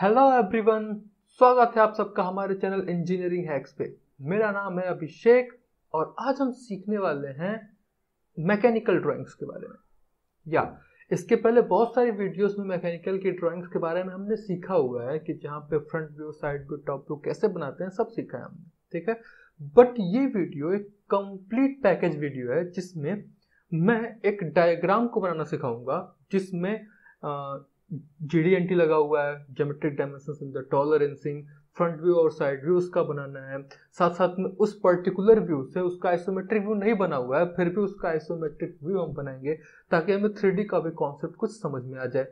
Hello everyone, स्वागत है आप सबका हमारे चैनल इंजीनियरिंग हैक्स पे। मेरा नाम है अभिषेक और आज हम सीखने वाले हैं मैकेनिकल ड्राइंग्स के बारे में। या इसके पहले बहुत सारी वीडियोस में मैकेनिकल की ड्राइंग्स के बारे में हमने सीखा हुआ है कि जहाँ पे front view, side view, top view कैसे बनाते हैं, सब सीखा है हमने, ठीक है। बट ये वीडियो एक कंप्लीट पैकेज वीडियो है जिसमें मैं एक डायग्राम को बनाना सिखाऊंगा जिसमें GD&T लगा हुआ है, geometric dimensions in the tolerancing, front view और साइड व्यू उसका बनाना है। साथ साथ में उस पर्टिकुलर व्यू से उसका आइसोमेट्रिक व्यू नहीं बना हुआ है, फिर भी उसका आइसोमेट्रिक व्यू हम बनाएंगे ताकि हमें 3D का भी कॉन्सेप्ट कुछ समझ में आ जाए।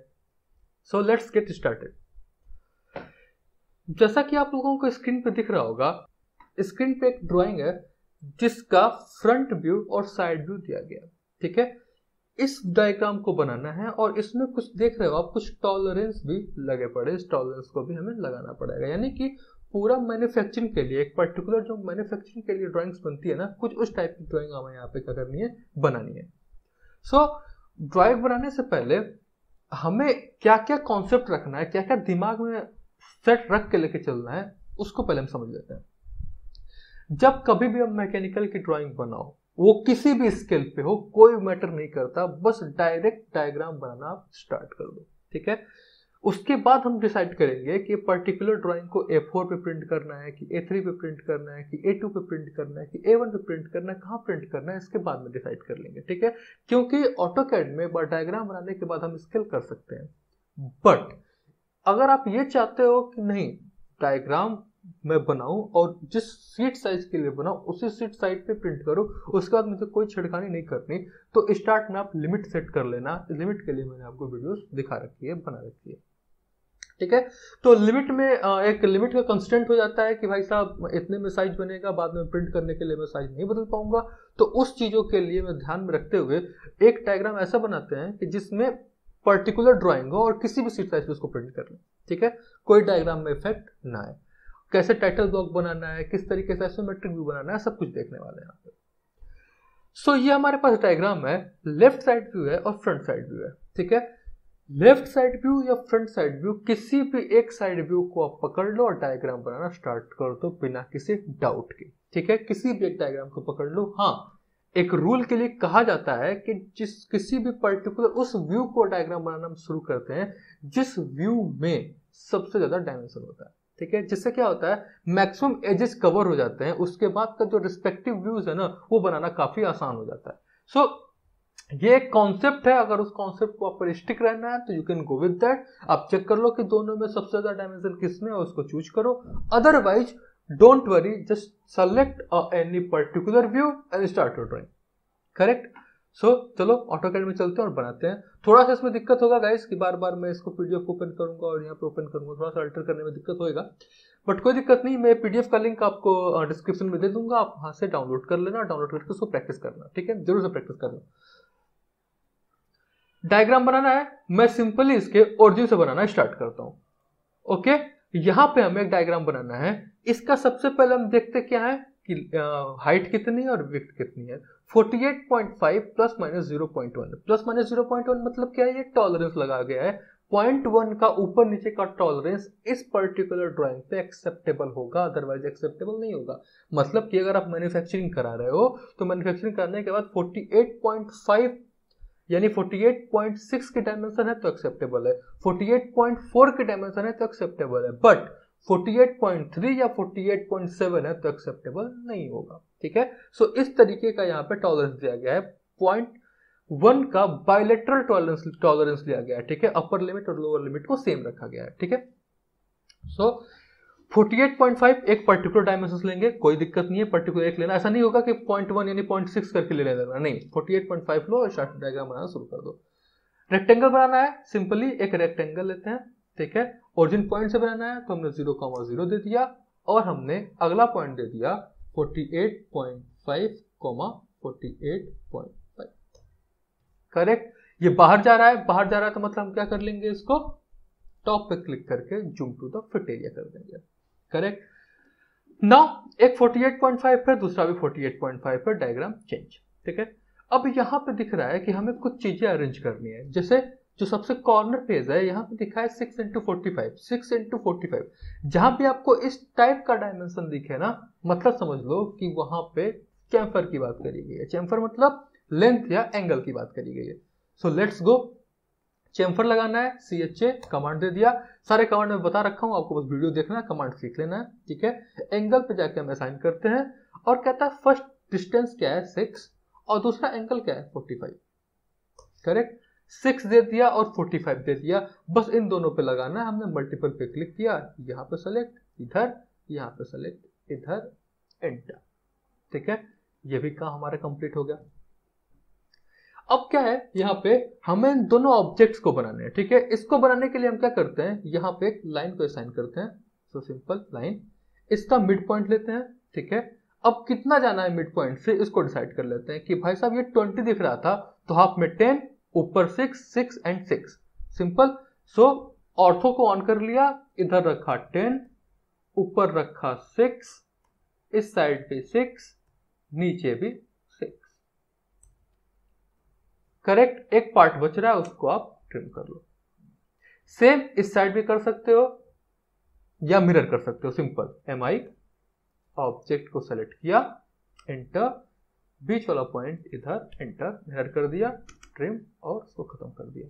So let's get started. जैसा कि आप लोगों को स्क्रीन पे दिख रहा होगा, स्क्रीन पे एक ड्राइंग है जिसका फ्रंट व्यू और साइड व्यू दिया गया, ठीक है। इस डायग्राम को बनाना है और इसमें कुछ देख रहे हो आप, कुछ टॉलरेंस भी लगे पड़े, इस टॉलरेंस को भी हमें लगाना पड़ेगा। यानी कि पूरा मैन्युफैक्चरिंग के लिए, एक पर्टिकुलर जो मैन्युफैक्चरिंग के लिए ड्राइंग्स बनती है ना, कुछ उस टाइप की ड्राइंग हमें यहाँ पे क्या करनी है, बनानी है। सो ड्राइंग बनाने से पहले हमें क्या क्या कॉन्सेप्ट रखना है, क्या क्या दिमाग में सेट रख के लेके चलना है, उसको पहले हम समझ लेते हैं। जब कभी भी हम मैकेनिकल की ड्राइंग बनाओ, वो किसी भी स्केल पे हो, कोई मैटर नहीं करता, बस डायरेक्ट डायग्राम बनाना आप स्टार्ट कर दो, ठीक है। उसके बाद हम डिसाइड करेंगे कि पर्टिकुलर ड्राइंग को A4 पे प्रिंट करना है कि A3 पे प्रिंट करना है कि A2 पे प्रिंट करना है कि A1 पे प्रिंट करना है, कहाँ प्रिंट करना है, इसके बाद में डिसाइड कर लेंगे, ठीक है। क्योंकि ऑटोकैड में डायग्राम बनाने के बाद हम स्केल कर सकते हैं। बट अगर आप ये चाहते हो कि नहीं, डायग्राम मैं बनाऊं और जिस सीट साइज के लिए बनाऊं उसी सीट साइज पे प्रिंट करूं, उसके बाद मुझे कोई छिड़खानी नहीं करनी, तो स्टार्ट में आप लिमिट सेट कर लेना। लिमिट के लिए मैंने आपको वीडियोस दिखा रखी है, बना रखी है, ठीक है। तो लिमिट में एक लिमिट का कंस्टेंट हो जाता है कि भाई साहब इतने में साइज बनेगा, बाद में प्रिंट करने के लिए मैं साइज नहीं बदल पाऊंगा। तो उस चीजों के लिए मैं ध्यान में रखते हुए एक डायग्राम ऐसा बनाते हैं कि जिसमें पर्टिकुलर ड्राइंग हो और किसी भी सीट साइज पे उसको प्रिंट कर लें, ठीक है। कोई डायग्राम में इफेक्ट ना आए, कैसे टाइटल ब्लॉक बनाना है, किस तरीके से आइसोमेट्रिक व्यू बनाना है, सब कुछ देखने वाले हैं यहाँ पे। सो ये हमारे पास डायग्राम है, लेफ्ट साइड व्यू है और फ्रंट साइड व्यू है, ठीक है। लेफ्ट साइड व्यू या फ्रंट साइड व्यू, किसी भी एक साइड व्यू को आप पकड़ लो और डायग्राम बनाना स्टार्ट कर दो बिना किसी डाउट के, ठीक है। किसी भी एक डायग्राम को पकड़ लो। हाँ, एक रूल के लिए कहा जाता है कि किसी भी पर्टिकुलर उस व्यू को डायग्राम बनाना हम शुरू करते हैं जिस व्यू में सबसे ज्यादा डायमेंशन होता है, ठीक है। जिससे क्या होता है, मैक्सिमम एजेस कवर हो जाते हैं, उसके बाद का जो रिस्पेक्टिव व्यूज है ना, वो बनाना काफी आसान हो जाता है। सो ये एक कॉन्सेप्ट है, अगर उस कॉन्सेप्ट को आपको स्टिक रहना है तो you can go with that. आप चेक कर लो कि दोनों में सबसे ज्यादा डायमेंशन किसमें है, उसको चूज करो। Otherwise don't worry, just select any particular view and start your drawing, correct. So चलो ऑटोकैड में चलते हैं और बनाते हैं। थोड़ा सा इसमें दिक्कत होगा गाइस कि बार बार मैं इसको PDF ओपन करूंगा और यहाँ पे ओपन करूंगा, थोड़ा सा अल्टर करने में दिक्कत होगा, बट कोई दिक्कत नहीं। मैं PDF का लिंक आपको डिस्क्रिप्शन में दे दूंगा, आप वहां से डाउनलोड कर लेना, डाउनलोड करके उसको प्रैक्टिस करना, ठीक है, जरूर से प्रैक्टिस करना। डायग्राम बनाना है, मैं सिंपली इसके ओरिजिन से बनाना स्टार्ट करता हूं। ओके, यहां पे हमें एक डायग्राम बनाना है। इसका सबसे पहले हम देखते क्या है कि हाइट कितनी है और विड्थ कितनी है। 48.5 प्लस माइनस 0.1, प्लस माइनस 0.1 मतलब क्या है, ये टॉलरेंस लगा गया है। 0.1 का ऊपर नीचे का टॉलरेंस इस पर्टिकुलर ड्राइंग पे एक्सेप्टेबल होगा, अदरवाइज एक्सेप्टेबल नहीं होगा। मतलब कि अगर आप मैन्युफैक्चरिंग करा रहे हो तो मैन्युफैक्चरिंग करने के बाद 48.5 यानी 48.6 की डायमेंशन है तो एक्सेप्टेबल है, 48.4 की डायमेंशन है तो एक्सेप्टेबल है, बट 48.3 या 48.7 है तो एक्सेप्टेबल नहीं होगा, ठीक है। सो इस तरीके का यहाँ पे टॉलरेंस दिया गया है। 0.1 का बायलेटरल टॉलरेंस लिया गया है, ठीक है। अपर लिमिट और लोअर लिमिट को सेम रखा गया है, ठीक है। सो 48.5 एक पर्टिकुलर डायमेंशन लेंगे, कोई दिक्कत नहीं है, पर्टिकुलर एक लेना, ऐसा नहीं होगा कि 0.1 यानी 0.6 करके ले लेना, नहीं, 48.5 लो और स्टार्ट डायग्राम बनाना शुरू कर दो। रेक्टेंगल बनाना है, सिंपली एक रेक्टेंगल लेते हैं, ठीक है। ओरिजिन पॉइंट से बनाना है तो हमने 0,0 दे दिया और हमने अगला पॉइंट दे दिया 48.5, 48.5, करेक्ट। ये बाहर जा रहा है, बाहर जा रहा है तो मतलब हम क्या कर लेंगे, इसको टॉप पे क्लिक करके zoom to the fit area कर देंगे, करेक्ट। नाउ एक 48.5 पर, दूसरा भी 48.5 पर, डायग्राम चेंज, ठीक है। अब यहां पे दिख रहा है कि हमें कुछ चीजें अरेंज करनी है, जैसे जो सबसे कॉर्नर पेज है यहाँ पे दिखा है 6 इंटू 45, 6 इंटू 45। जहां भी आपको इस टाइप का डायमेंशन दिखे ना, मतलब समझ लो कि वहां पे चैम्फर की बात करी गई है। चैम्फर मतलब लेंथ या एंगल की बात करी गई है। सो लेट्स गो, चैम्फर लगाना है, CHA कमांड दे दिया। सारे कमांड में बता रखा हूं, आपको बस वीडियो देखना है, कमांड सीख लेना है, ठीक है। एंगल पे जाके हम असाइन करते हैं और कहता है फर्स्ट डिस्टेंस क्या है 6 और दूसरा एंगल क्या है 45। करेक्ट, 6 दे दिया और 45 दे दिया, बस इन दोनों पे लगाना है। हमने मल्टीपल पे क्लिक किया, यहाँ पे सेलेक्ट, इधर, यहाँ पे सेलेक्ट, इधर, एंटर, ठीक है। ये भी काम हमारा कंप्लीट हो गया। अब क्या है, यहाँ पे हमें इन दोनों ऑब्जेक्ट्स को बनाने हैं, ठीक है। इसको बनाने के लिए हम क्या करते हैं, यहाँ पे एक लाइन को असाइन करते हैं। सो सिंपल लाइन, इसका मिड पॉइंट लेते हैं, ठीक है। अब कितना जाना है मिड पॉइंट से, इसको डिसाइड कर लेते हैं कि भाई साहब ये 20 दिख रहा था तो हाफ में 10, ऊपर 6, 6 एंड 6, सिंपल। सो ऑर्थो को ऑन कर लिया, इधर रखा 10, ऊपर रखा 6, इस साइड पे 6, नीचे भी 6। करेक्ट, एक पार्ट बच रहा है, उसको आप ट्रिम कर लो। सेम इस साइड भी कर सकते हो या मिरर कर सकते हो, सिंपल। MI ऑब्जेक्ट को सेलेक्ट किया, एंटर, बीच वाला पॉइंट इधर, एंटर, मिरर कर दिया, ट्रिम और उसको खत्म कर दिया।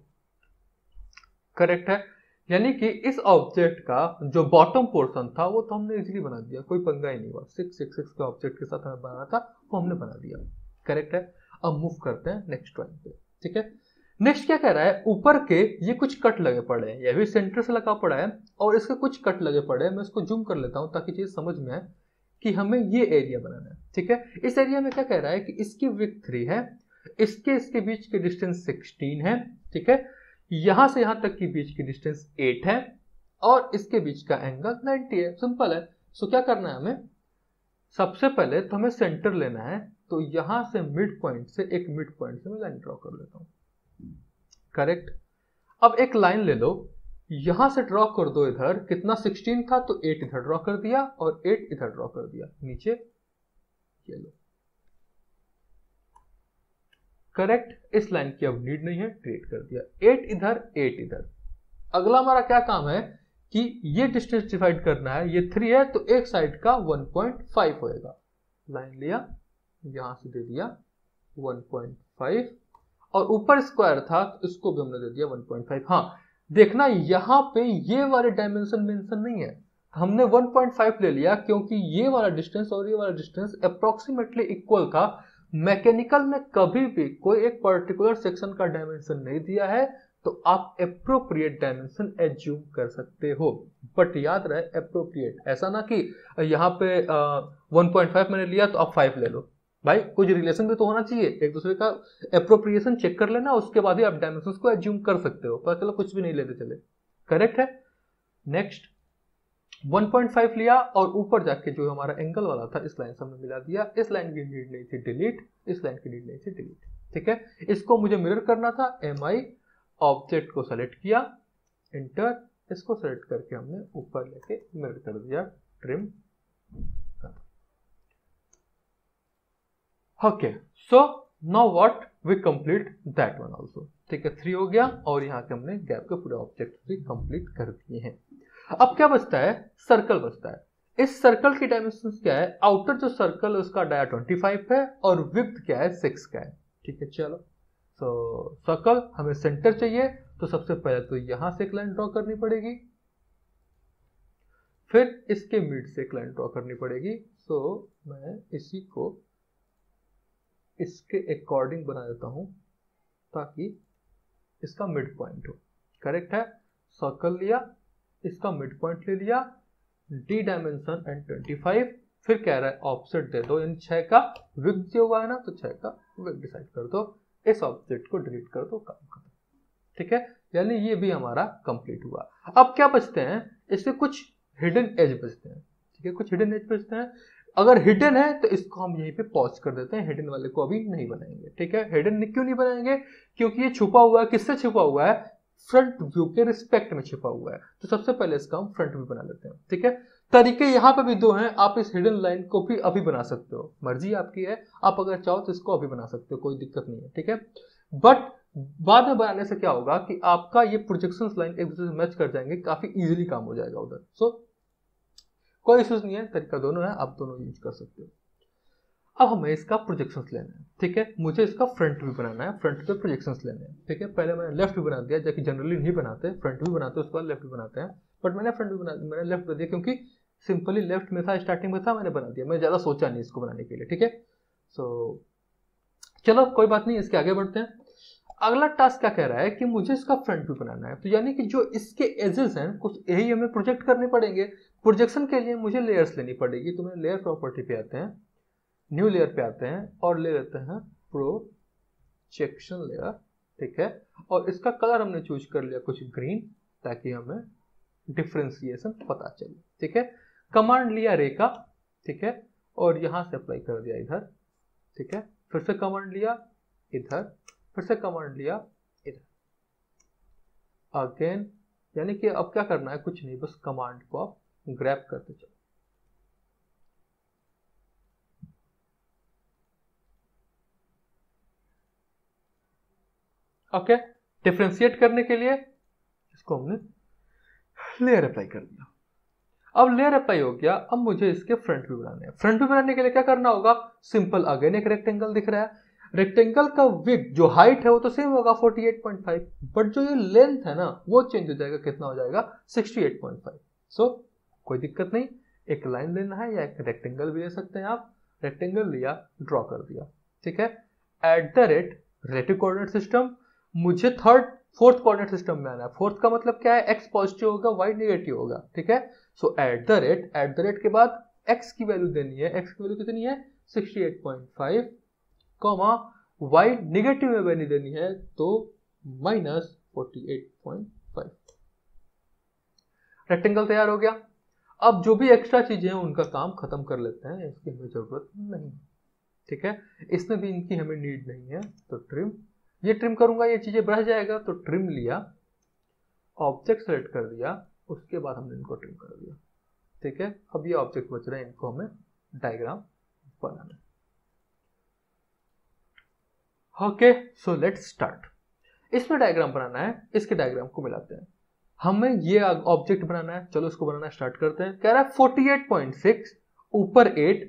करेक्ट है, यानी कि इस ऑब्जेक्ट का जो बॉटम पोर्शन था वो तो हमने इजीली बना दिया, कोई पंगा ही नहीं हुआ। 6 6 6 के ऑब्जेक्ट के साथ हमें बनाना था, वो हमने बना दिया। करेक्ट है, अब मूव करते हैं नेक्स्ट ड्राइंग पे, ठीक है। नेक्स्ट क्या कह रहा है, ऊपर के ये कुछ कट लगे पड़े हैं, ये भी सेंटर से लगा पड़ा है और इसके कुछ कट लगे पड़े हैं। मैं इसको जूम कर लेता हूं ताकि चीज समझ में आए कि हमें ये एरिया बनाना है, ठीक है। इस एरिया में क्या कह रहा है कि इसकी विड्थ 3 है, इसके बीच की डिस्टेंस 16 है, ठीक है। यहां से यहां तक की बीच की डिस्टेंस 8 है और इसके बीच का एंगल 90 है, सिंपल है। सो क्या करना है हमें, सबसे पहले तो हमें सेंटर लेना है, तो यहां से मिड पॉइंट से एक मिड पॉइंट से मैं लाइन ड्रॉ कर लेता हूं। करेक्ट, अब एक लाइन ले लो, यहां से ड्रॉ कर दो इधर, कितना 16 था तो 8 इधर ड्रॉ कर दिया और 8 इधर ड्रॉ कर दिया, नीचे ये लो। करेक्ट, इस लाइन की अब नीड नहीं है, डिलीट कर दिया। 8 इधर, 8 इधर। अगला हमारा क्या काम है कि ये डिस्टेंस डिवाइड करना है, ये 3 है तो एक साइड का 1.5 होएगा। लाइन लिया, यहां से दे दिया 1.5 और ऊपर स्क्वायर था तो इसको भी हमने दे दिया 1.5। हाँ देखना, यहां पे ये वाले डायमेंशन मेंशन नहीं है, हमने 1.5 ले लिया क्योंकि ये वाला डिस्टेंस और ये वाला डिस्टेंस अप्रोक्सीमेटली इक्वल था। मैकेनिकल में कभी भी कोई एक पर्टिकुलर सेक्शन का डायमेंशन नहीं दिया है तो आप एप्रोप्रिएट डायमेंशन एज्यूम कर सकते हो, बट याद रहे एप्रोप्रिएट, ऐसा ना कि यहाँ पे 1.5 मैंने लिया तो आप 5 ले लो। भाई कुछ रिलेशन भी तो होना चाहिए, एक दूसरे का एप्रोप्रिएशन चेक कर लेना, उसके बाद ही आप डायमेंशंस को एज्यूम कर सकते हो, पर चलो कुछ भी नहीं लेते चले। करेक्ट है। नेक्स्ट 1.5 लिया और ऊपर जाके जो हमारा एंगल वाला था इस लाइन से हमने मिला दिया। इस लाइन की नीड नहीं थी, डिलीट, इस लाइन की नीड नहीं थी, डिलीट, ठीक है। इसको मुझे मिरर करना था, MI ऑब्जेक्ट को सेलेक्ट किया, एंटर, इसको सेलेक्ट करके हमने ऊपर लेके मिरर कर दिया, trim. Okay, so now what, we complete that one also, ठीक है। 3 हो गया और यहाँ के हमने गैप के पूरे ऑब्जेक्ट भी कंप्लीट कर दिए हैं। अब क्या बचता है, सर्कल बचता है। इस सर्कल की डायमेंशंस क्या है, आउटर जो सर्कल है उसका डाया 25 है और विड्थ क्या है 6 का है, ठीक है। चलो तो सर्कल हमें सेंटर चाहिए, तो सबसे पहले तो यहां से एक लाइन ड्रॉ करनी पड़ेगी, फिर इसके मिड से एक लाइन ड्रॉ करनी पड़ेगी। सो मैं इसी को इसके अकॉर्डिंग बना देता हूं ताकि इसका मिड पॉइंट हो। करेक्ट है, सर्कल लिया, इसका मिड पॉइंट ले लिया, डी डायमेंशन एंड 25, फिर कह रहा है ऑफसेट दे दो, इन 6 का विड्थ जो हुआ है ना, तो 6 का विड्थ डिसाइड कर दो, इस ऑब्जेक्ट को डिलीट कर दो, काम खत्म, ठीक है। यानी ये भी हमारा कंप्लीट हुआ। अब क्या बचते हैं, इससे कुछ हिडन एज बचते हैं, ठीक है, कुछ हिडन एज बचते हैं। अगर हिडन है तो इसको हम यहीं पे पॉज कर देते हैं, हिडन वाले को अभी नहीं बनाएंगे, ठीक है। हिडन क्यों नहीं बनाएंगे, क्योंकि ये छुपा हुआ है, किससे छुपा हुआ है, फ्रंट व्यू के रिस्पेक्ट में छिपा हुआ है, तो सबसे पहले इसका हम फ्रंट व्यू बना लेते हैं, ठीक है। तरीके यहाँ पे भी 2 हैं, आप इस हिडन लाइन को भी अभी बना सकते हो, मर्जी आपकी है, आप अगर चाहो तो इसको अभी बना सकते हो, कोई दिक्कत नहीं है, ठीक है। बट बाद में बनाने से क्या होगा कि आपका ये प्रोजेक्शन लाइन एक दूसरे से मैच कर जाएंगे, काफी इजीली काम हो जाएगा उधर। सो कोई इश्यूज नहीं है, तरीका दोनों है, आप दोनों यूज कर सकते हो। अब हमें इसका प्रोजेक्शंस लेना है, ठीक है। मुझे इसका फ्रंट भी बनाना है, फ्रंट पे प्रोजेक्शंस लेने हैं, ठीक है। पहले मैंने लेफ्ट भी बना दिया, जबकि जनरली नहीं बनाते, फ्रंट भी बनाते उसके बाद लेफ्ट भी बनाते हैं, बट मैंने फ्रंट भी बना, मैंने लेफ्ट बना दिया क्योंकि सिंपली लेफ्ट में था, स्टार्टिंग में था, मैंने बना दिया, मैं ज़्यादा सोचा नहीं इसको बनाने के लिए, ठीक है। सो चलो कोई बात नहीं, इसके आगे बढ़ते हैं। अगला टास्क क्या कह रहा है कि मुझे इसका फ्रंट भी बनाना है, तो यानी कि जो इसके एजेस हैं कुछ यही हमें प्रोजेक्ट करने पड़ेंगे। प्रोजेक्शन के लिए मुझे लेयर्स लेनी पड़ेगी, तो मैं लेयर प्रॉपर्टी पे आते हैं, न्यू लेयर पे आते हैं और ले लेते हैं प्रोजेक्शन लेयर, ठीक है। और इसका कलर हमने चूज कर लिया कुछ ग्रीन, ताकि हमें डिफ्रेंसिएशन पता चले, ठीक है। कमांड लिया रे का, ठीक है, और यहां से अप्लाई कर दिया इधर, ठीक है। फिर से कमांड लिया इधर, फिर से कमांड लिया इधर, अगेन, यानी कि अब क्या करना है, कुछ नहीं, बस कमांड को आप ग्रैब करते चलो। ओके, डिफ्रेंशिएट करने के लिए इसको हमने लेयर अप्लाई कर दिया। अब लेयर अप्लाई हो गया, अब मुझे इसके फ्रंट व्यू बनाने हैं। फ्रंट व्यू बनाने के लिए क्या करना होगा, सिंपल, अगेन एक रेक्टेंगल दिख रहा है, रेक्टेंगल का विड्थ जो हाइट है वो तो सेम होगा 48.5, बट जो ये लेंथ है ना वो चेंज हो जाएगा, कितना हो जाएगा 68.5। सो कोई दिक्कत नहीं, एक लाइन लेना है या एक रेक्टेंगल भी ले सकते हैं आप। रेक्टेंगल लिया, ड्रॉ कर दिया, ठीक है। At the rate relative coordinate system, मुझे फोर्थ कोऑर्डिनेट सिस्टम में आना है। फोर्थ का मतलब क्या है, एक्स पॉजिटिव होगा, वाई नेगेटिव होगा, ठीक है। सो एट द रेट के बाद एक्स की वैल्यू देनी है, एक्स की वैल्यू कितनी है 68.5, कॉमा वाई नेगेटिव में वैल्यू देनी है तो माइनस 48.5। रेक्टेंगल तैयार हो गया। अब जो भी एक्स्ट्रा चीजें हैं उनका काम खत्म कर लेते हैं, इसकी हमें जरूरत नहीं, ठीक है। इसमें भी इनकी हमें नीड नहीं है, तो ट्रिम, ये ट्रिम करूंगा, ये चीजें बढ़ जाएगा, तो ट्रिम लिया, ऑब्जेक्ट सेलेक्ट कर दिया, उसके बाद हमने इनको ट्रिम कर दिया, ठीक है। अब ये ऑब्जेक्ट बच रहे हैं, इनको हमें डायग्राम बनाना है। Okay, so let's start. इसमें डायग्राम बनाना है, इसके डायग्राम को मिलाते हैं। हमें ये ऑब्जेक्ट बनाना है, चलो इसको बनाना स्टार्ट करते हैं। कह रहा है 48.6 ऊपर 8,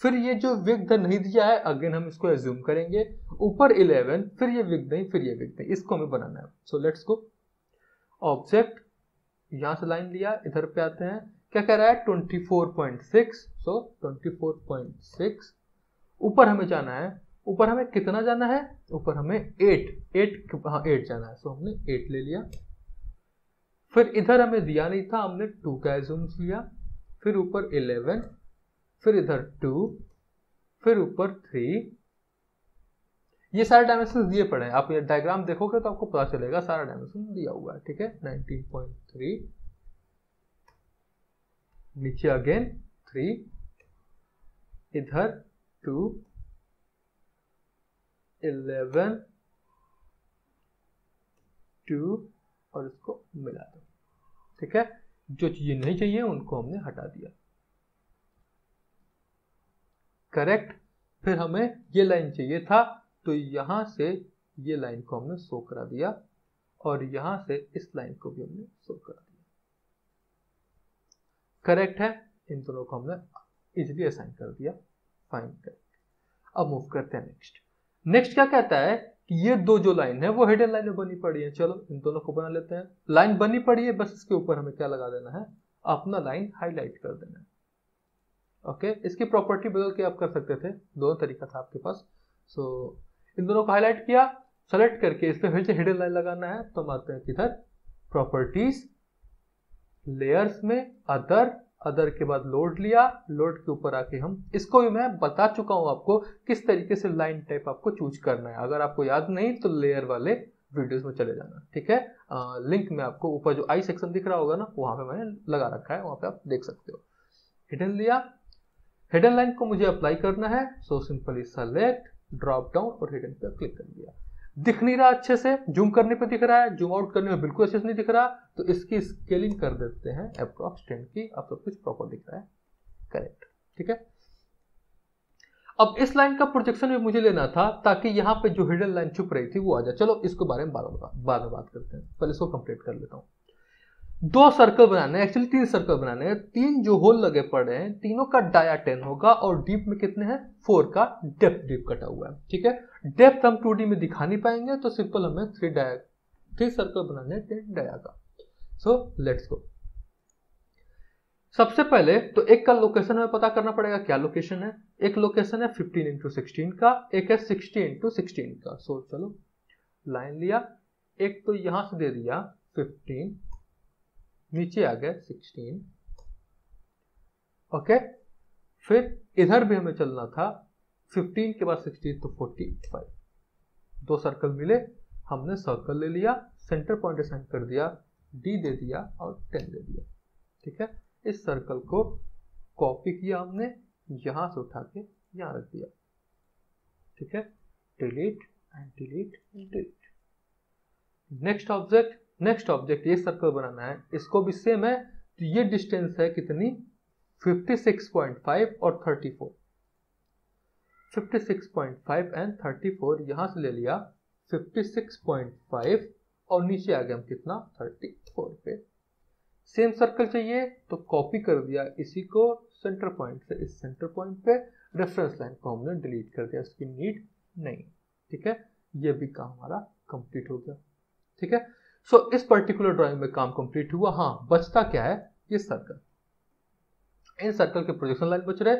फिर ये जो विड्थ नहीं दिया है, अगेन हम इसको एज्यूम करेंगे, ऊपर 11, फिर ये विड्थ नहीं, फिर ये विड्थ नहीं, इसको हमें बनाना है। सो लेट्स गो, ऑब्जेक्ट, यहां से लाइन लिया, इधर पे आते हैं, क्या कह रहा है 24.6, सो 24.6, ऊपर हमें जाना है, ऊपर हमें कितना जाना है, ऊपर हमें 8 जाना है, सो हमने 8 ले लिया। फिर इधर हमें दिया नहीं था, हमने 2 का एज्यूम्स लिया, फिर ऊपर 11, फिर इधर 2, फिर ऊपर 3, ये सारे डायमेंशन दिए पड़े हैं, आप ये डायग्राम देखोगे तो आपको पता चलेगा सारा डायमेंशन दिया हुआ है, ठीक है। 19.3, नीचे अगेन 3, इधर 2, 11, 2 और इसको मिला दो, ठीक है। जो चीजें नहीं चाहिए उनको हमने हटा दिया, करेक्ट। फिर हमें ये लाइन चाहिए था, तो यहां से ये लाइन को हमने शो करा दिया, और यहां से इस लाइन को भी हमने शो करा दिया, करेक्ट है। इन दोनों को हमने इजीली असाइन कर दिया, फाइन, करेक्ट। अब मूव करते हैं नेक्स्ट। नेक्स्ट क्या कहता है कि ये दो जो लाइन है वो हिडन लाइन में बनी पड़ी है, चलो इन दोनों को बना लेते हैं। लाइन बनी पड़ी है, बस इसके ऊपर हमें क्या लगा देना है, अपना लाइन हाईलाइट कर देना है, ओके। इसकी प्रॉपर्टी बदल के आप कर सकते थे, दोनों तरीका था आपके पास। सो इन दोनों को हाईलाइट किया, सेलेक्ट करके इस पे फिर से हिडन लाइन लगाना है, तो हम आते हैं किधर, प्रॉपर्टीज, लेयर्स में अदर के बाद लोड लिया, लोड के ऊपर आके हम इसको भी मैं बता चुका हूं आपको किस तरीके से लाइन टाइप आपको चूज करना है। अगर आपको याद नहीं तो लेयर वाले वीडियोस में चले जाना, ठीक है। लिंक में आपको ऊपर जो आई सेक्शन दिख रहा होगा ना, वहां पे मैंने लगा रखा है, वहां पे आप देख सकते हो। हिडन लिया, हिडन लाइन को मुझे अप्लाई करना है, so simply select, drop down और हिडन पे क्लिक कर दिया। दिख नहीं रहा अच्छे से, जूम करने पे दिख रहा है, जूम आउट करने में बिल्कुल अच्छे से नहीं दिख रहा, तो इसकी स्केलिंग कर देते हैं अप्रॉक्स 10 की, अब सब कुछ प्रॉपर दिख रहा है, करेक्ट, ठीक है। अब इस लाइन का प्रोजेक्शन भी मुझे लेना था ताकि यहाँ पे जो हिडन लाइन छुप रही थी वो आ जाए। चलो इसके बारे में बाद में बात करते हैं, पहले इसको कंप्लीट कर लेता हूँ। 2 सर्कल बनाने हैं, एक्चुअली 3 सर्कल बनाने हैं। 3 जो होल लगे पड़े हैं, तीनों का डाया 10 होगा और डीप में कितने हैं 4 का डेप्थ डीप कटा हुआ है। ठीक है, डेप्थ हम 2D में दिखा नहीं पाएंगे तो सिंपल हमें 3 सर्कल बनाने हैं 10 डाया का। So let's go. सबसे पहले तो एक का लोकेशन हमें पता करना पड़ेगा, क्या लोकेशन है। एक लोकेशन है 15 × 16 का, एक है 60 × 16 का। सो चलो लाइन लिया, एक तो यहां से दे दिया 15, नीचे आ गया 16। ओके, फिर इधर भी हमें चलना था 15 के बाद 16 तो 45। 2 सर्कल मिले, हमने सर्कल ले लिया, सेंटर पॉइंट असाइन कर दिया, डी दे दिया और 10 दे दिया। ठीक है, इस सर्कल को कॉपी किया हमने, यहां से उठा के यहां रख दिया। ठीक है, delete and delete and delete. Next object ये सर्कल बनाना है, इसको भी सेम है। तो ये डिस्टेंस है कितनी 56.5 और 34। 56.5 एंड 34 यहां से ले लिया 56.5 और नीचे आ गया हम कितना 34 पे। सेम सर्कल चाहिए तो कॉपी कर दिया इसी को सेंटर पॉइंट से इस सेंटर पॉइंट पे, रेफरेंस लाइन को हमने डिलीट कर दिया, इसकी नीड नहीं। ठीक है, ये भी काम हमारा कंप्लीट हो गया। ठीक है, सो इस पर्टिकुलर ड्राइंग में काम कंप्लीट हुआ। हाँ, बचता क्या है, ये सर्कल। इन सर्कल के प्रोजेक्शन लाइन बच रहे।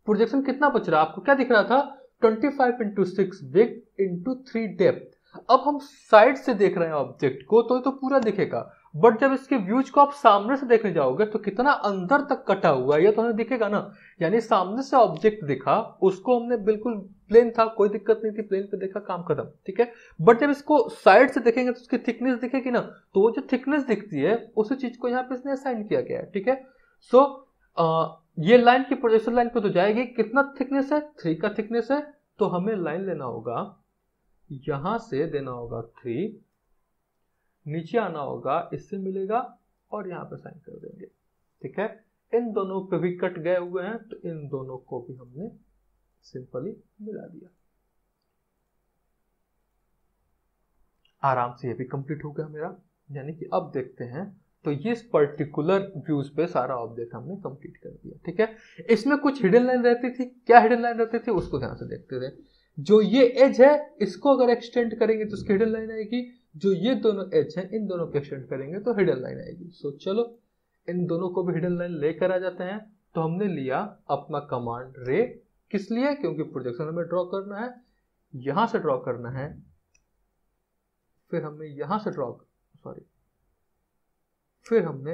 प्रोजेक्शन कितना बच रहा है आपको क्या दिख रहा था 25 × 6 विड्थ × 3 डेप्थ। अब हम साइड से देख रहे हैं ऑब्जेक्ट को तो पूरा दिखेगा, बट जब इसके व्यूज को आप सामने से देखने जाओगे तो कितना अंदर तक कटा हुआ है ये तो हमें दिखेगा ना। यानी सामने से ऑब्जेक्ट दिखा, उसको हमने बिल्कुल प्लेन था, कोई दिक्कत नहीं थी, प्लेन पे देखा, काम खत्म। ठीक है, बट जब इसको साइड से देखेंगे तो उसकी थिकनेस दिखेगी ना, तो वो जो थिकनेस दिखती है उसी चीज को यहाँ पे इसने असाइन किया गया है। ठीक है, सो ये लाइन की प्रोजेक्शन लाइन पे तो जाएगी, कितना थिकनेस है 3 का थिकनेस है, तो हमें लाइन लेना होगा, यहां से देना होगा 3, नीचे आना होगा, इससे मिलेगा और यहां पे साइन कर देंगे। ठीक है, इन दोनों पे भी कट गए हुए हैं तो इन दोनों को भी हमने सिंपली मिला दिया। आराम से ये भी कंप्लीट हो गया मेरा। यानी कि अब देखते हैं तो ये पर्टिकुलर व्यूज पे सारा ऑब्जेक्ट हमने कंप्लीट कर दिया। ठीक है, इसमें कुछ हिडन लाइन रहती थी, क्या हिडन लाइन रहती थी उसको ध्यान से देखते थे। जो ये एज है इसको अगर एक्सटेंड करेंगे तो उसकी हिडन लाइन आएगी, जो ये दोनों एज है इन दोनों को एक्सटेंड करेंगे तो हिडन लाइन आएगी। सो चलो इन दोनों को भी हिडन लाइन लेकर आ जाते हैं। तो हमने लिया अपना कमांड रे, किस लिए, क्योंकि प्रोजेक्शन हमें ड्रॉ करना है, यहां से ड्रॉ करना है, फिर हमने यहां से फिर हमने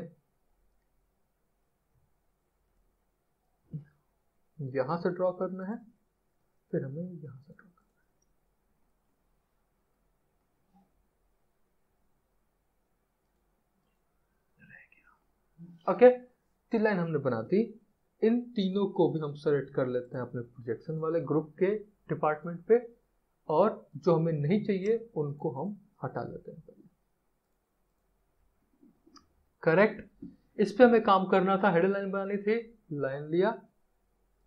यहां से ड्रॉ करना है, फिर हमें यहां से ड्रॉ करना है। ओके, 3 लाइन हमने बना दी। इन तीनों को भी हम सेलेक्ट कर लेते हैं अपने प्रोजेक्शन वाले ग्रुप के डिपार्टमेंट पे, और जो हमें नहीं चाहिए उनको हम हटा लेते हैं पहले। करेक्ट, इस पे हमें काम करना था, हेडर लाइन बनानी थी, लाइन लिया,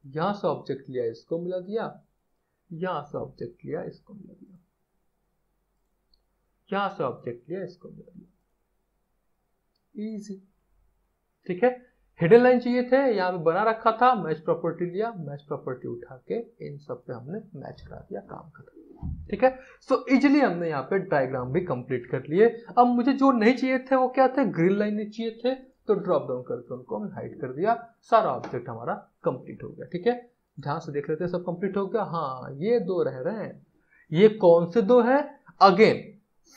यहां से ऑब्जेक्ट लिया, इसको मिला दिया, यहां से ऑब्जेक्ट लिया, इसको मिला दिया, यहां से ऑब्जेक्ट लिया, इसको मिला दिया, इजी। ठीक है, हिडन लाइन चाहिए थे, यहां पे बना रखा था, मैच प्रॉपर्टी लिया, मैच प्रॉपर्टी उठा के इन सब पे हमने मैच करा दिया, काम खत्म। ठीक है, सो इजिली हमने यहाँ पे डायग्राम भी कंप्लीट कर लिए। अब मुझे जो नहीं चाहिए थे वो क्या थे, ग्रिल लाइन नहीं चाहिए थे, तो ड्रॉप डाउन करके उनको हमने हाइड कर दिया, सारा ऑब्जेक्ट हमारा कंप्लीट हो गया। ठीक है, ध्यान से देख लेते हैं, सब कंप्लीट हो गया। हाँ, ये 2 रह रहे हैं, ये कौन से 2 है, अगेन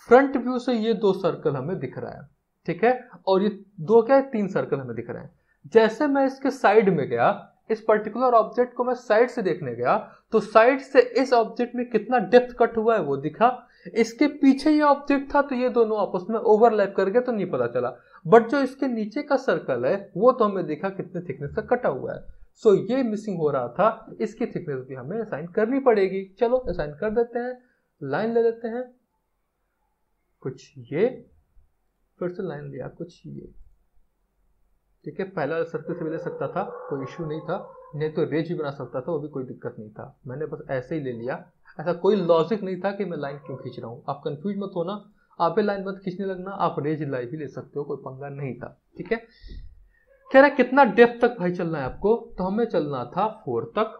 फ्रंट व्यू से ये 2 सर्कल हमें दिख रहा है। ठीक है, और ये 2 क्या है, 3 सर्कल हमें दिख रहे हैं। जैसे मैं इसके साइड में गया, इस पर्टिकुलर ऑब्जेक्ट को मैं साइड से देखने गया, तो साइड से इस ऑब्जेक्ट में कितना डेप्थ कट हुआ है वो दिखा, इसके पीछे ये ऑब्जेक्ट था तो ये दोनों आपस में ओवरलैप कर गए तो नहीं पता चला, बट जो इसके नीचे का सर्कल है वो तो हमें दिखा कितने थिकनेस का कटा हुआ है। सो ये मिसिंग हो रहा था, इसकी थिकनेस भी हमें असाइन करनी पड़ेगी। चलो असाइन कर देते हैं, लाइन ले लेते हैं, कुछ ये, फिर से लाइन लिया, कुछ ये, ठीक है, पहला वाला सर्कल से भी ले सकता था, कोई इश्यू नहीं था, नहीं तो रेज भी बना सकता था, वो भी कोई दिक्कत नहीं था। मैंने बस ऐसे ही ले लिया, ऐसा कोई लॉजिक नहीं था कि मैं लाइन क्यों खींच रहा हूँ। आप कंफ्यूज मत होना, आप भी लाइन मत खींचने लगना, आप रेज लाइन भी ले सकते हो, कोई पंगा नहीं था। ठीक है, कह रहा है कितना डेप्थ तक भाई चलना है आपको, तो हमें चलना था 4 तक,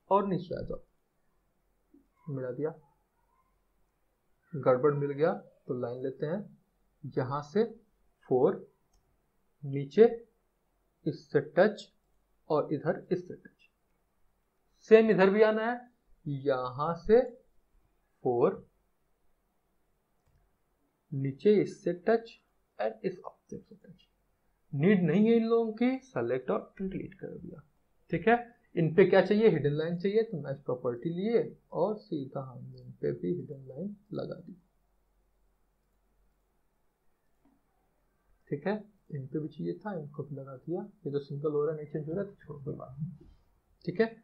और नीचे आ जाओ, मिला दिया, गड़बड़ मिल गया तो लाइन लेते हैं, यहां से 4 नीचे इससे टच, और इधर इससे टच, सेम इधर भी आना है, यहां से 4 नीचे इससे टच एंड इस ऑब्जेक्ट से टच। नीड नहीं है इन लोगों की, सेलेक्ट और डिलीट कर दिया। ठीक है, इन पे क्या चाहिए, हिडन लाइन चाहिए, तो मैच प्रॉपर्टी लिए और सीधा हमने इन पे भी हिडन लाइन लगा दी। ठीक है, इन पे भी चाहिए था, इनको भी लगा दिया। ये तो सिंगल हो रहा है, नहीं चेंज हो रहा है, तो छोड़ कोई बात नहीं। ठीक है,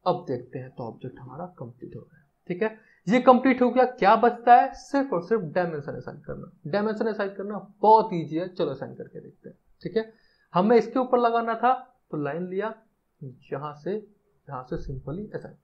अब देखते हैं, तो ऑब्जेक्ट हमारा कंप्लीट हो गया। ठीक है, ये कंप्लीट हो गया, क्या बचता है, सिर्फ और सिर्फ डायमेंशन असाइन करना। डायमेंशन असाइन करना बहुत ईजी है, चलो असाइन करके देखते हैं। ठीक है, हमें इसके ऊपर लगाना था, तो लाइन लिया, यहां से सिंपली असाइन।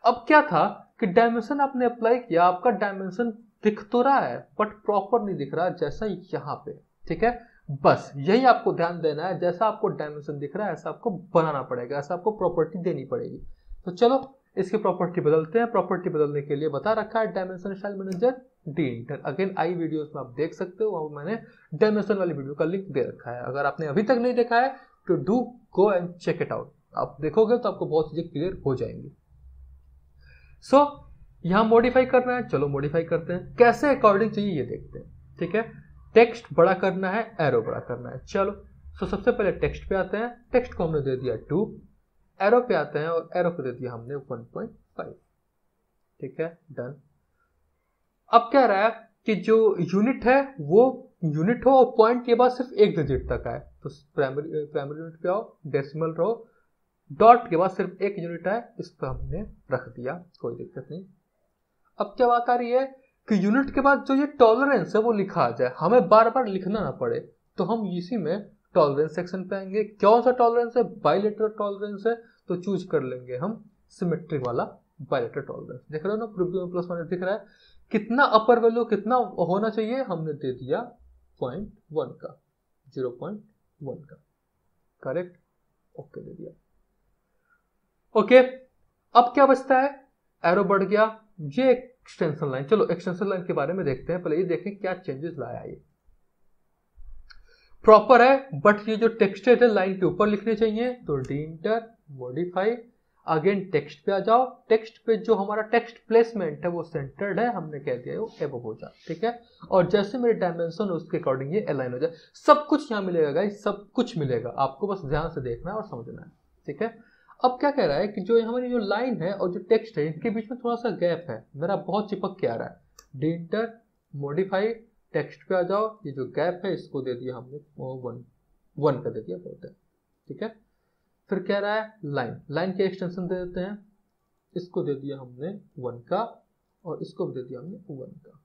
अब क्या था कि डायमेंशन आपने अप्लाई किया, आपका डायमेंशन दिख तो रहा है बट प्रॉपर नहीं दिख रहा, जैसा यहाँ पे। ठीक है, बस यही आपको ध्यान देना है, जैसा आपको डायमेंशन दिख रहा है ऐसा आपको बनाना पड़ेगा, ऐसा आपको प्रॉपर्टी देनी पड़ेगी। तो चलो इसकी प्रॉपर्टी बदलते हैं। प्रॉपर्टी बदलने के लिए बता रखा है dimension style manager D inter. Again I videos में आप देख सकते हो, और मैंने डायमेंशन वाली वीडियो का लिंक दे रखा है। अगर आपने अभी तक नहीं देखा है तो do go and check it out. आप देखोगे तो आपको बहुत चीजें क्लियर हो जाएंगी। सो यहां मॉडिफाई करना है, चलो मॉडिफाई करते हैं, कैसे अकॉर्डिंग चाहिए ये देखते हैं। ठीक है, टेक्स्ट बड़ा करना है, एरो बड़ा करना है। चलो सबसे पहले टेक्स्ट पे आते हैं, टेक्स्ट को हमने दे दिया 2, एरो पे आते हैं और एरो को दे दिया हमने 1.5। ठीक है, डन। अब कह रहा है कि जो यूनिट है वो यूनिट हो और पॉइंट के बाद सिर्फ एक डिजिट तक आए, तो प्राइमरी यूनिट पे आओ, डेसिमल रहो, डॉट के बाद सिर्फ एक यूनिट आए, इस पर हमने रख दिया, कोई दिक्कत नहीं। अब क्या बात आ रही है कि यूनिट के बाद जो ये टॉलरेंस है वो लिखा आ जाए, हमें बार बार लिखना ना पड़े, तो हम इसी में टॉलरेंस सेक्शन पे आएंगे। कौन सा टॉलरेंस है, बाइलेटरल टॉलरेंस है, तो चूज कर लेंगे हम सिमेट्रिक वाला बाइलेटरल टॉलरेंस। देख रहे हो ना, प्लस माइनस दिख रहा है, कितना अपर वैल्यू कितना होना चाहिए, हमने दे दिया 0.1 का, 0.1 का, करेक्ट, ओके दे दिया। ओके, अब क्या बचता है, एरो बढ़ गया, ये एक्सटेंशन लाइन। चलो एक्सटेंशन लाइन के बारे में देखते हैं, पहले ये देखें क्या चेंजेस लाया ये। प्रॉपर है बट ये जो टेक्स्ट है लाइन के ऊपर लिखने चाहिए, तो D inter, modify, again text पे आ जाओ, टेक्स्ट पे जो हमारा टेक्स्ट प्लेसमेंट है वो सेंटर्ड है, हमने कह दिया वो एबव हो जाए। ठीक है, और जैसे मेरे डायमेंशन उसके अकॉर्डिंग ये अलाइन हो जाए, सब कुछ यहाँ मिलेगा गाइस, सब कुछ मिलेगा, आपको बस ध्यान से देखना है और समझना है। ठीक है, अब क्या कह रहा है कि जो हमारी जो लाइन है और जो टेक्स्ट है इनके बीच में थोड़ा सा गैप है, मेरा बहुत चिपक के आ रहा है। डी इंटर, मॉडिफाई, टेक्स्ट पे आ जाओ, ये जो गैप है इसको दे दिया हमने 1 का दे दिया, बहुत है। ठीक है, फिर कह रहा है लाइन, लाइन के एक्सटेंशन दे देते हैं, इसको दे दिया हमने 1 का और इसको भी दे दिया हमने 1 का।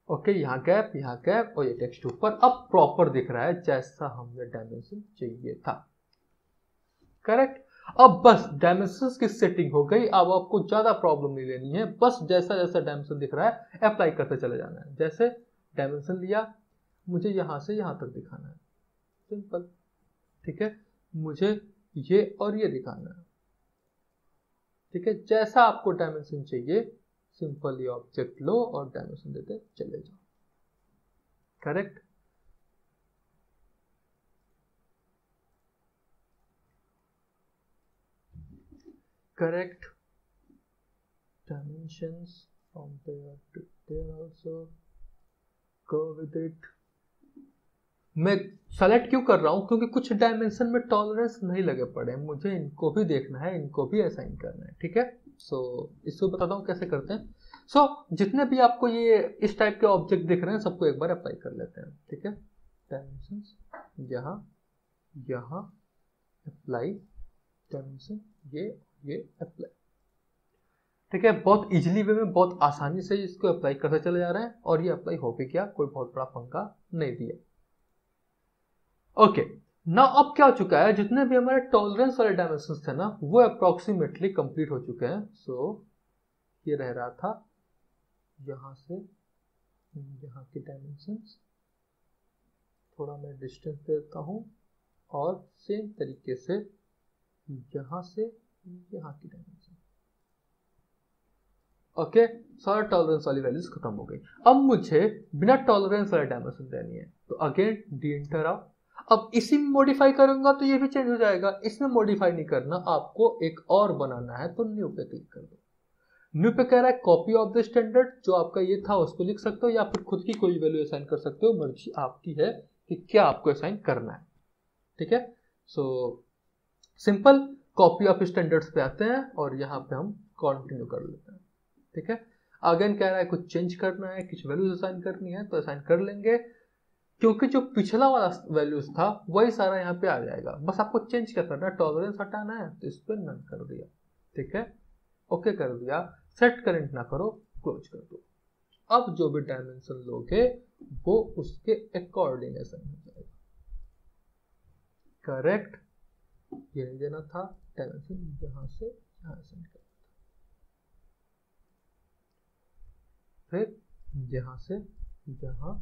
ओके, यहाँ गैप और ये टेक्स्ट ऊपर, अब प्रॉपर दिख रहा है जैसा हमने डायमेंशन चाहिए था, करेक्ट। अब बस डायमेंशन की सेटिंग हो गई, अब आपको ज्यादा प्रॉब्लम नहीं लेनी है, बस जैसा जैसा डायमेंशन दिख रहा है अप्लाई करते चले जाना है। जैसे डायमेंशन लिया, मुझे यहां से यहां तक दिखाना है, सिंपल। ठीक है, मुझे ये और ये दिखाना है। ठीक है, जैसा आपको डायमेंशन चाहिए सिंपल ये ऑब्जेक्ट लो और डायमेंशन देते चले जाओ, correct. Correct, dimensions from there to there also, go with it। मैं सेलेक्ट क्यों कर रहा हूं, क्योंकि कुछ डायमेंशन में टॉलरेंस नहीं लगे पड़े, मुझे इनको भी देखना है, इनको भी असाइन करना है। ठीक है, सो इसको बताता हूं कैसे करते हैं। सो जितने भी आपको ये इस टाइप के ऑब्जेक्ट दिख रहे हैं सबको एक बार अप्लाई कर लेते हैं। ठीक है, डायमेंशंस यहाँ यहाँ अप्लाई, डायमेंशन ये अप्लाई। ठीक है, बहुत इजीली वे में बहुत आसानी से इसको अप्लाई करते चले जा रहे हैं और ये अप्लाई हो भी गया, कोई बहुत बड़ा पंगा नहीं दिया। ओके, ना अब क्या हो चुका है, जितने भी हमारे टॉलरेंस वाले डायमेंशन थे ना वो अप्रोक्सीमेटली कंप्लीट हो चुके हैं। सो ये रह रहा था यहां से यहाँ की डायमेंशंस, थोड़ा मैं डिस्टेंस देता हूं और सेम तरीके से यहां से यहाँ की डायमेंशन। ओके, सारा टॉलरेंस वाली वैल्यूज खत्म हो गई। अब मुझे बिना टॉलरेंस वाले डायमेंशन देनी है, तो अगेन डी एंटर आओ। अब इसी में मॉडिफाई करूंगा तो ये भी चेंज हो जाएगा, इसमें मॉडिफाई नहीं करना, आपको एक और बनाना है, तो न्यू पे क्लिक कर दो। न्यू पे कह रहा है कॉपी ऑफ द स्टैंडर्ड, जो आपका ये था उसको लिख सकते हो या फिर खुद की कोई वैल्यू असाइन कर सकते हो, मर्जी आपकी है कि क्या आपको असाइन करना है। ठीक है, so simple copy of standards पे आते हैं और यहाँ पे हम कंटिन्यू कर लेते हैं। ठीक है, अगेन कह रहा है कुछ चेंज करना है, कुछ वैल्यूज असाइन करनी है तो असाइन कर लेंगे, क्योंकि जो पिछला वाला वैल्यूज था वही सारा यहाँ पे आ जाएगा, बस आपको चेंज क्या करना है, टॉलरेंस हटाना है तो इस पर नन कर दिया। ठीक है, ओके कर दिया, सेट करेंट ना करो, क्लोज कर दो। अब जो भी डायमेंशन लोगे वो उसके अकॉर्डिंग असाइन हो जाएगा। करेक्ट, ये नहीं देना था, डायमेंशन यहां से यहां असाइन कर, फिर यहां से यहां,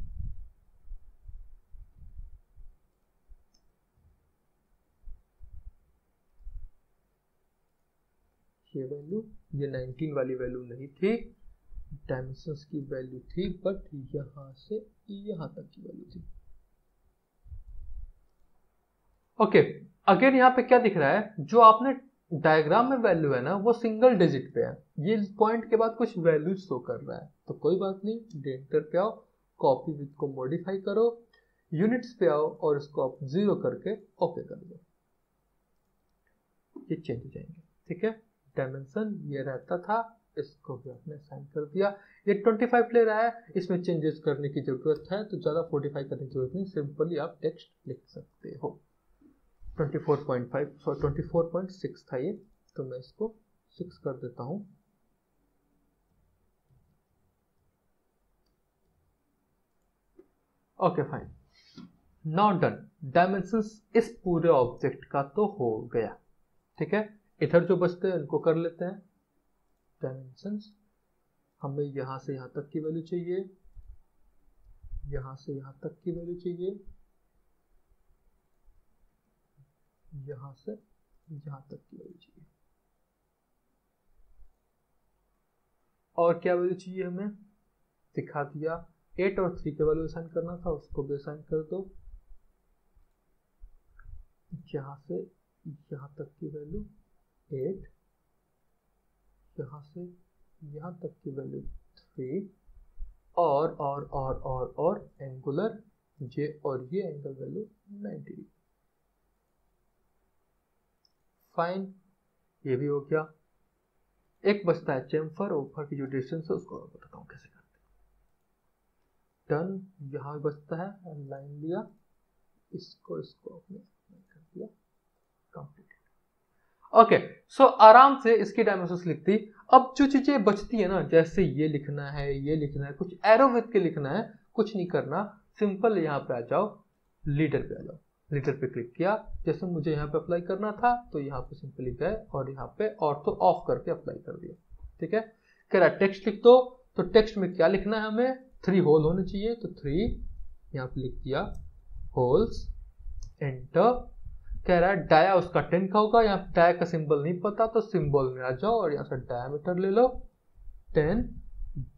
ये वैल्यू, ये 19 वाली वैल्यू नहीं थी, डायमेंशंस की वैल्यू थी, बट यहां से यहां तक की वैल्यू थी। ओके, अगेन यहाँ पे क्या दिख रहा है, जो आपने डायग्राम में वैल्यू है ना वो सिंगल डिजिट पे है, ये पॉइंट के बाद कुछ वैल्यूज शो कर रहा है, तो कोई बात नहीं, डेंटर पे आओ, कॉपी विद को मॉडिफाई करो, यूनिट्स पे आओ और इसको आप 0 करके ओके कर दो, ये चेंज हो जाएंगे। ठीक है, डायमेंशन ये रहता था, इसको भी आपने साइन कर दिया, ये 25 ले रहा है, इसमें चेंजेस करने की जरूरत है तो ज्यादा 45 करने की जरूरत नहीं, सिंपली आप टेक्स्ट लिख सकते हो। 24.5 सॉरी 24.6 था ये, तो मैं इसको 6 कर देता हूं। Okay fine, now done, dimensions इस पूरे ऑब्जेक्ट का तो हो गया। ठीक है, इधर जो बचते हैं उनको कर लेते हैं। डायमेंशंस, हमें यहां से यहां तक की वैल्यू चाहिए, यहां से यहां तक की वैल्यू चाहिए, यहां से यहां तक की वैल्यू चाहिए, और क्या वैल्यू चाहिए हमें दिखा दिया, 8 और 3 के वैल्यू असाइन करना था, उसको भी असाइन कर दो। यहां से यहां तक की वैल्यू 8, यहां से यहां तक की वैल्यू 3, और एंगुलर ये और ये एंगल वैल्यू 90। फाइन, ये भी हो गया। एक बचता है चेम्फर, ऊपर की जो डिस्टेंस है उसको बताता हूँ कैसे करते हैं। डन, यहाँ बचता है, लाइन लिया, इसको आपने कर दिया, कंप्लीट। ओके, सो आराम से इसकी डायमेंशंस लिख दी। अब जो चीजें बचती है ना, जैसे ये लिखना है, ये लिखना है, कुछ एरो विथ के लिखना है, कुछ नहीं करना, सिंपल यहाँ पे आ जाओ, लीडर पे आ जाओ, लीडर पे क्लिक किया, जैसे मुझे यहाँ पे अप्लाई करना था तो यहाँ पे सिंपली गए और यहाँ पे ऑर्थो ऑफ करके अप्लाई कर दिया। ठीक है, कह रहा टेक्स्ट लिख दो, तो टेक्स्ट में क्या लिखना है हमें, 3 होल होने चाहिए, तो 3 यहाँ पे लिख दिया, होल्स, एंटर। कह रहा है डाया उसका 10 का होगा, यहाँ डाया का सिंबल नहीं पता तो सिंबल में आ जाओ और यहाँ से डायमीटर ले लो, 10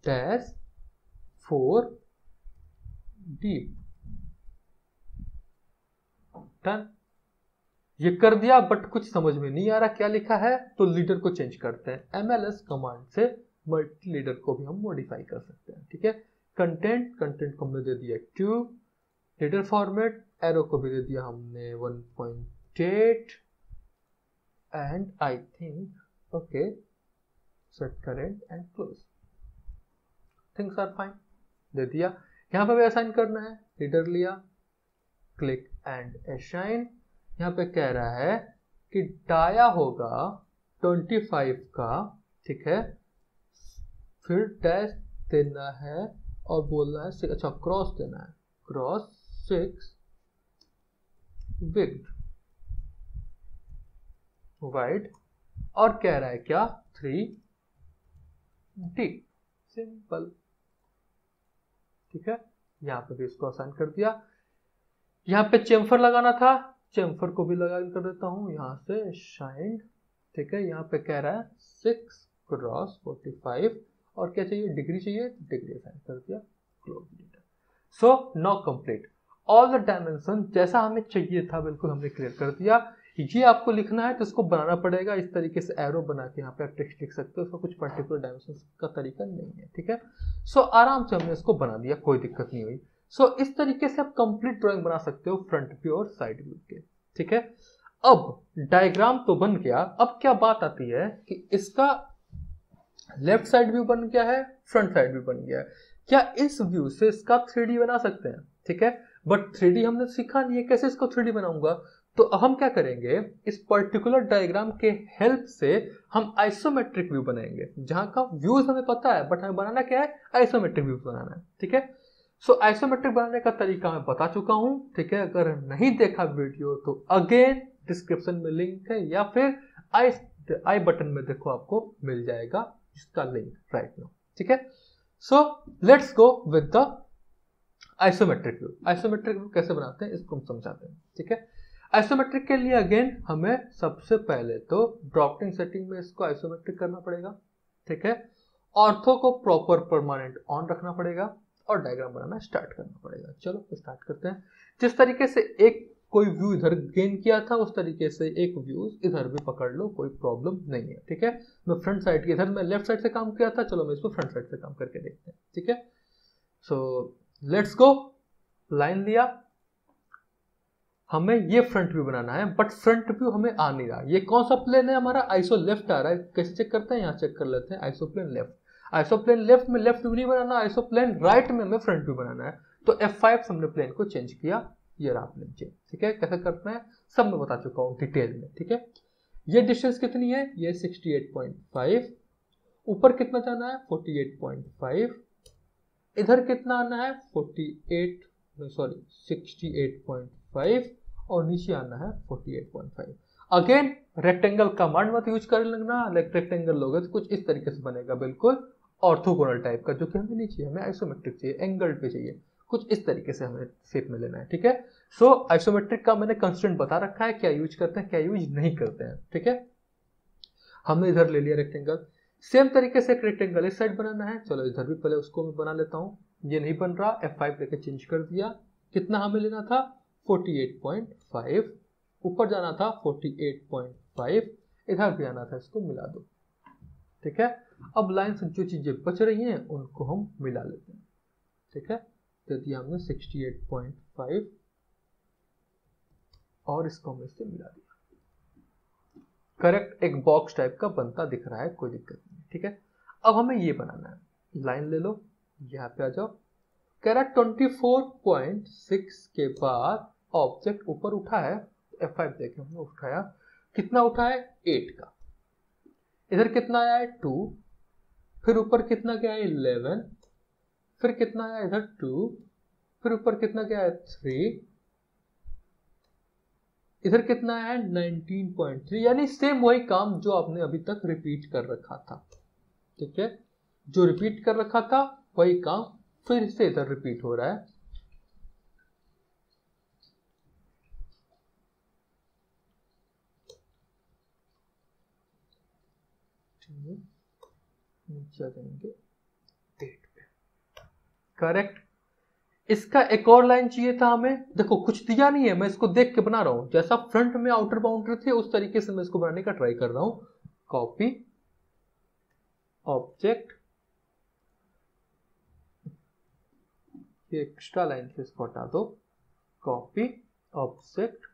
डैश 4 डीप। डन, ये कर दिया, बट कुछ समझ में नहीं आ रहा क्या लिखा है, तो लीडर को चेंज करते हैं, MLS कमांड से मल्टी लीडर को भी हम मॉडिफाई कर सकते हैं। ठीक है, कंटेंट को हमने दे दिया 2, लीडर फॉर्मेट, एरो को भी दे दिया हमने 1.8, and I think okay, set current and close, things are fine, दे दिया। यहाँ पे भी असाइन करना है, लीडर लिया, क्लिक एंड असाइन। यहाँ पे कह रहा है कि डाया होगा 25 का, ठीक है, फिर डैश देना है और बोलना है अच्छा क्रॉस देना है, क्रॉस 6 विद वाइड और कह रहा है क्या 3D, सिंपल। ठीक है, यहां पे भी इसको आसान कर दिया। यहां पे चेम्फर लगाना था, चेम्फर को भी लगा कर देता हूं यहां से शाइन। ठीक है, यहाँ पे कह रहा है 6 क्रॉस 45 और क्या चाहिए, डिग्री चाहिए, डिग्री असाइन कर दिया, close litre. So now complete all the dimension जैसा हमें चाहिए था बिल्कुल हमने क्लियर कर दिया। ये आपको लिखना है तो इसको बनाना पड़ेगा इस तरीके से, एरो बना के यहाँ पे आप टेक्स्ट लिख सकते हो, उसका कुछ पर्टिकुलर डायमेंशन का तरीका नहीं है। ठीक है, सो आराम से हमने इसको बना दिया, कोई दिक्कत नहीं हुई। सो इस तरीके से आप कंप्लीट ड्राइंग बना सकते हो फ्रंट व्यू और साइड व्यू के। ठीक है, अब डायग्राम तो बन गया, अब क्या बात आती है कि इसका लेफ्ट साइड व्यू बन गया है, फ्रंट साइड व्यू बन गया है, क्या इस व्यू से इसका 3D बना सकते हैं? ठीक है, बट 3D हमने सीखा नहीं है, कैसे इसको 3D बनाऊंगा? तो हम क्या करेंगे, इस पर्टिकुलर डायग्राम के हेल्प से हम आइसोमेट्रिक व्यू बनाएंगे, जहां का व्यूज हमें पता है बट हमें बनाना क्या है, आइसोमेट्रिक व्यू बनाना है। ठीक है, सो आइसोमेट्रिक बनाने का तरीका मैं बता चुका हूं। ठीक है, अगर नहीं देखा वीडियो तो अगेन डिस्क्रिप्शन में लिंक है या फिर आई बटन में देखो, आपको मिल जाएगा इसका लिंक राइट नाउ। ठीक है, so let's go with the isometric view. Isometric view कैसे बनाते हैं इसको हम समझाते हैं। ठीक है, आइसोमेट्रिक के लिए अगेन हमें सबसे पहले तो ड्रॉफ्टिंग सेटिंग में इसको आइसोमेट्रिक करना पड़ेगा। ठीक है, ऑर्थो को प्रॉपर परमानेंट ऑन रखना पड़ेगा और डायग्राम बनाना स्टार्ट करना पड़ेगा। चलो स्टार्ट करते हैं। जिस तरीके से एक कोई व्यू इधर गेन किया था उस तरीके से एक व्यू इधर भी पकड़ लो, कोई प्रॉब्लम नहीं है। ठीक है, मैं फ्रंट साइड की इधर मैं लेफ्ट साइड से काम किया था, चलो मैं इसको फ्रंट साइड से काम करके देखते हैं। ठीक है, सो लेट्स गो। लाइन लिया, हमें ये फ्रंट व्यू बनाना है बट फ्रंट व्यू हमें आ नहीं रहा। ये कौन सा प्लेन है हमारा, आइसो लेफ्ट आ रहा है। कैसे चेक करते हैं, यहाँ चेक कर लेते हैं, आइसोप्लेन लेफ्ट। आइसोप्लेन लेफ्ट में लेफ्ट व्यू नहीं बनाना, आइसोप्लेन राइट में हमें फ्रंट व्यू बनाना है। तो F5 से हमने प्लेन को चेंज किया, ये रहा प्लेन चेंज। ठीक है, कैसे करना है सब मैं बता चुका हूँ डिटेल में। ठीक है, ये डिस्टेंस कितनी है, ये 68.5, ऊपर कितना जाना है 48.5, इधर कितना आना है 68.5 और नीचे आना है 48.5। अगेन रेक्टेंगल कमांड मत यूज कर लेना, रेक्टेंगल लोगे तो कुछ इस तरीके से बनेगा, बिल्कुल ऑर्थोगोनल टाइप का, जो कि हमें नहीं चाहिए, हमें आइसोमेट्रिक चाहिए, एंगल पे चाहिए, कुछ इस तरीके से हमें शेप में लेना है। ठीक है, सो आइसोमेट्रिक का मैंने कंस्ट्रेंट बता रखा है, क्या यूज करते हैं क्या यूज नहीं करते हैं। ठीक है, हमने इधर ले लिया रेक्टेंगल, सेम तरीके से एक रेक्टेंगल इस साइड बनाना है, चलो इधर भी पहले उसको मैं बना लेता हूं। ये नहीं बन रहा, F5 लेके चेंज कर दिया। कितना हमें लेना था 48.5, ऊपर जाना था 48.5, इधर भी आना था, इसको मिला दो। ठीक है, अब लाइन से जो चीजें बच रही हैं उनको हम मिला लेते हैं। ठीक है, दे दिया हमने 68.5 और इसको हमने इससे मिला दिया। करेक्ट, एक बॉक्स टाइप का बनता दिख रहा है, कोई दिक्कत नहीं। ठीक है, अब हमें ये बनाना है, लाइन ले लो, यहाँ पे आ जाओ। कह रहा 24.6 के बाद ऑब्जेक्ट ऊपर उठा है, F5 देखे हमने उठाया, कितना उठा है 8 का, इधर कितना आया है 2, फिर ऊपर कितना गया है 11, फिर कितना आया इधर 2, फिर ऊपर कितना गया है 3, इधर कितना है 19.3, यानी सेम वही काम जो आपने अभी तक रिपीट कर रखा था। ठीक है, जो रिपीट कर रखा था वही काम फिर से इधर रिपीट हो रहा है। नीचे जाएंगे डेट पे, करेक्ट। इसका एक और लाइन चाहिए था हमें, देखो कुछ दिया नहीं है, मैं इसको देख के बना रहा हूं, जैसा फ्रंट में आउटर बाउंड्री थी उस तरीके से मैं इसको बनाने का ट्राई कर रहा हूं। कॉपी ऑब्जेक्ट, ये एक्स्ट्रा लाइन से इसको हटा दो, कॉपी ऑब्जेक्ट,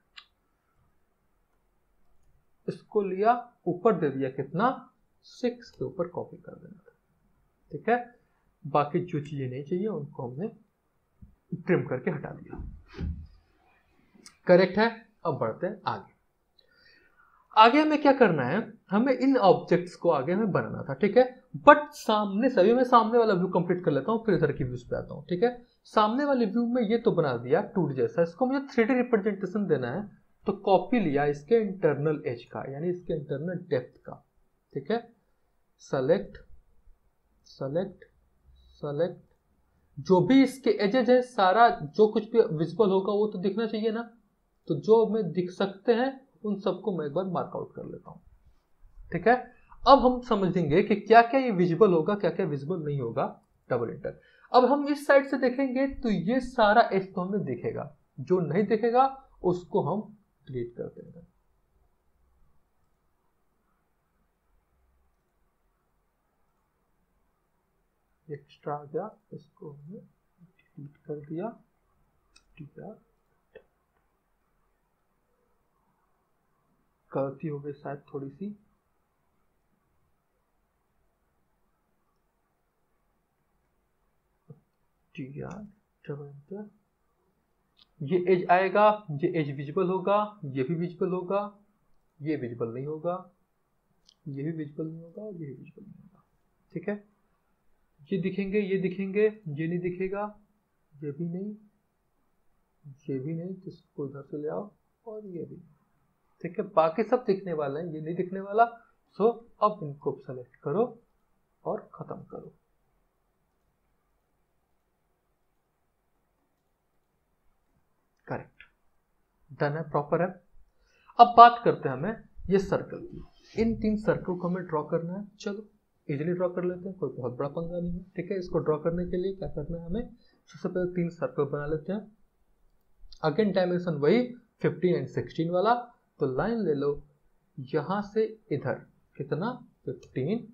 इसको लिया ऊपर दे दिया कितना 6 के ऊपर कॉपी कर देना था। ठीक है, बाकी जो चीजें नहीं चाहिए उनको हमने ट्रिम करके हटा दिया। करेक्ट है, अब बढ़ते हैं आगे। आगे हमें क्या करना है, हमें इन ऑब्जेक्ट्स को आगे हमें बनाना था, ठीक है। बट सामने से, अभी मैं सामने वाला व्यू कंप्लीट कर लेता हूँ, फिर इधर की व्यूज पे आता हूँ, ठीक है। सामने वाले व्यू में ये तो बना दिया 2D जैसा, इसको मुझे 3D रिप्रेजेंटेशन देना है, तो कॉपी लिया इसके इंटरनल एज का, यानी इसके इंटरनल डेप्थ का, ठीक है। सेलेक्ट सेलेक्ट सेलेक्ट, जो भी इसके एजेज है सारा, जो कुछ भी विजिबल होगा वो तो दिखना चाहिए ना, तो जो हमें दिख सकते हैं उन सबको मैं एक बार मार्कआउट कर लेता हूं, ठीक है। अब हम समझेंगे कि क्या क्या ये विजिबल होगा, क्या क्या विजिबल नहीं होगा। Double inter. अब हम इस साइड से देखेंगे तो ये सारा एज तो हमें दिखेगा, जो नहीं दिखेगा उसको हम डिलीट कर देंगे। एक्स्ट्रा आ गया, इसको हमने डिलीट कर दिया, ठीक है। गलती हो गई शायद थोड़ी सी, ठीक है। डबल इंटर, ये एज आएगा, ये एज विजिबल होगा, ये भी विजिबल होगा, ये विजिबल नहीं होगा, ये भी विजिबल नहीं होगा, ये भी विजिबल नहीं होगा, ठीक है। ये दिखेंगे, ये दिखेंगे, ये नहीं दिखेगा, ये भी नहीं, ये भी नहीं, तो इसको इधर से ले आओ, और ये भी, ठीक है। बाकी सब दिखने वाले हैं, ये नहीं दिखने वाला। सो अब इनको सेलेक्ट करो और खत्म करो। करेक्ट, डन है, प्रॉपर है। अब बात करते हैं हमें ये सर्कल की। इन 3 सर्कल को हमें ड्रॉ करना है, चलो इजीली ड्रॉ कर लेते हैं, कोई बहुत बड़ा पंगा नहीं है, ठीक है। इसको ड्रॉ करने के लिए क्या करना है हमें, सबसे पहले 3 सर्कल बना लेते हैं। अगेन डायमेंशन वही 15 एंड 16 वाला, तो लाइन ले लो यहां से इधर, कितना 15,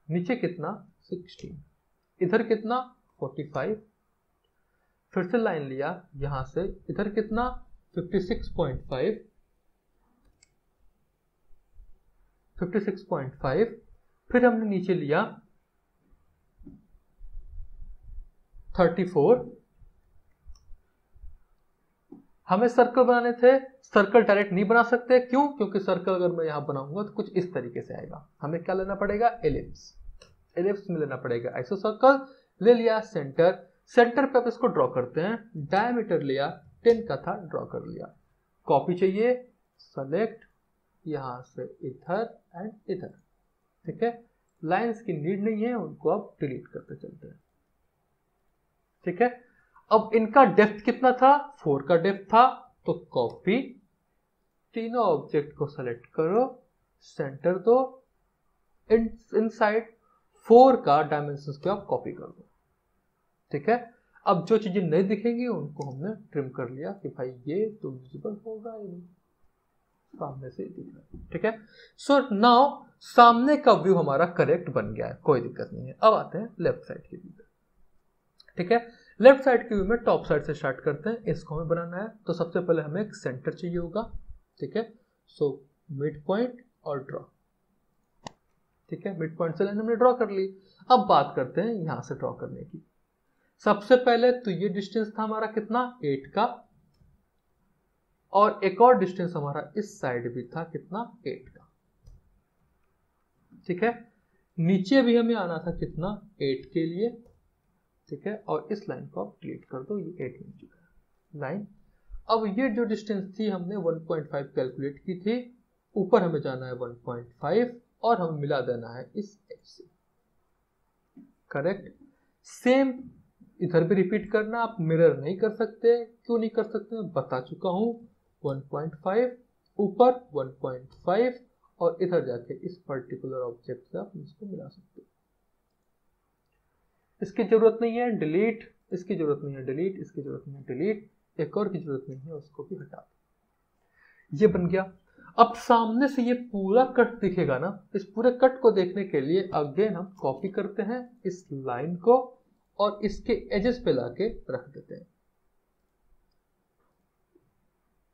नीचे कितना 16, इधर कितना 45, फिर से लाइन लिया यहां से इधर कितना 56.5, 56.5, फिर हमने नीचे लिया 34। हमें सर्कल बनाने थे, सर्कल डायरेक्ट नहीं बना सकते, क्यों, क्योंकि सर्कल अगर मैं यहां बनाऊंगा तो कुछ इस तरीके से आएगा। हमें क्या लेना पड़ेगा, एलिप्स। एलिप्स में लेना पड़ेगा आइसो सर्कल, ले लिया सेंटर, सेंटर पे अब इसको ड्रॉ करते हैं। डायमीटर लिया 10 का था, ड्रॉ कर लिया। कॉपी चाहिए, सेलेक्ट, यहां से इधर एंड इधर, ठीक है। लाइंस की नीड नहीं है, उनको अब डिलीट करते चलते हैं, ठीक है। अब इनका डेप्थ कितना था, 4 का डेप्थ था, तो कॉपी, तीनों ऑब्जेक्ट को सेलेक्ट करो, सेंटर दो, इनसाइड 4 का डायमेंशन को आप कॉपी कर दो, ठीक है। अब जो चीजें नहीं दिखेंगी उनको हमने ट्रिम कर लिया कि भाई ये तो विजिबल होगा ही नहीं, सामने से दिख रहा है, ठीक है। सो नाउ सामने का व्यू हमारा करेक्ट बन गया है, कोई दिक्कत नहीं है। अब आते हैं लेफ्ट साइड के व्यू पे, ठीक है। लेफ्ट साइड के व्यू में टॉप साइड से स्टार्ट करते हैं, इसको हमें बनाना है, तो सबसे पहले हमें एक सेंटर चाहिए होगा, ठीक है। सो मिड पॉइंट और ड्रॉ, ठीक है। मिड पॉइंट से लाइन हमने ड्रॉ कर ली। अब बात करते हैं यहां से ड्रॉ करने की। सबसे पहले तो ये डिस्टेंस था हमारा कितना 8 का, और एक और डिस्टेंस हमारा इस साइड भी था कितना 8 का, ठीक है। नीचे भी हमें आना था कितना 8 के लिए, ठीक है। और इस लाइन को आप डिलीट कर दो, ये 8 मिल चुका है लाइन। अब ये जो डिस्टेंस थी हमने 1.5 कैलकुलेट की थी, ऊपर हमें जाना है 1.5 और हमें मिला देना है इस एज से, करेक्ट। सेम इधर भी रिपीट करना, आप मिरर नहीं कर सकते, क्यों नहीं कर सकते मैं बता चुका हूं। 1.5 ऊपर 1.5 और इधर जाके इस पर्टिकुलर ऑब्जेक्ट से आप इसको मिला सकते हो। इसकी जरूरत नहीं है डिलीट, इसकी जरूरत नहीं है डिलीट, इसकी जरूरत नहीं है डिलीट, एक और की जरूरत नहीं है, उसको भी हटा दो। ये बन गया। अब सामने से ये पूरा कट दिखेगा ना, इस पूरे कट को देखने के लिए अगेन हम कॉपी करते हैं इस लाइन को और इसके एजेस पे लाके रख देते हैं,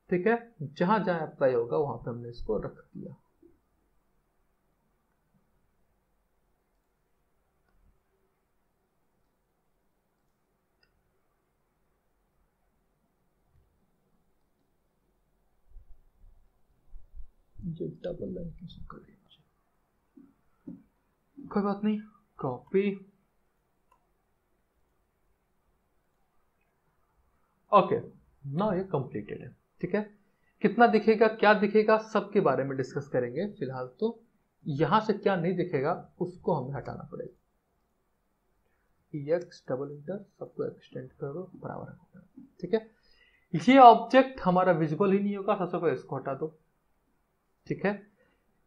ठीक है। जहां जहां अप्लाई होगा वहां पे हमने इसको रख दिया। ये डबल लाइन कैसे करें, कोई बात नहीं, कॉपी। ओके, नाउ ये कंप्लीटेड है। ठीक है, कितना दिखेगा, क्या दिखेगा, सबके बारे में डिस्कस करेंगे। फिलहाल तो यहां से क्या नहीं दिखेगा उसको हमें हटाना पड़ेगा। EX डबल इंटर सबको एक्सटेंड कर दो, बराबर है। ठीक है, ये ऑब्जेक्ट हमारा विजिबल ही नहीं होगा, सबसे पहले इसको हटा दो। ठीक है,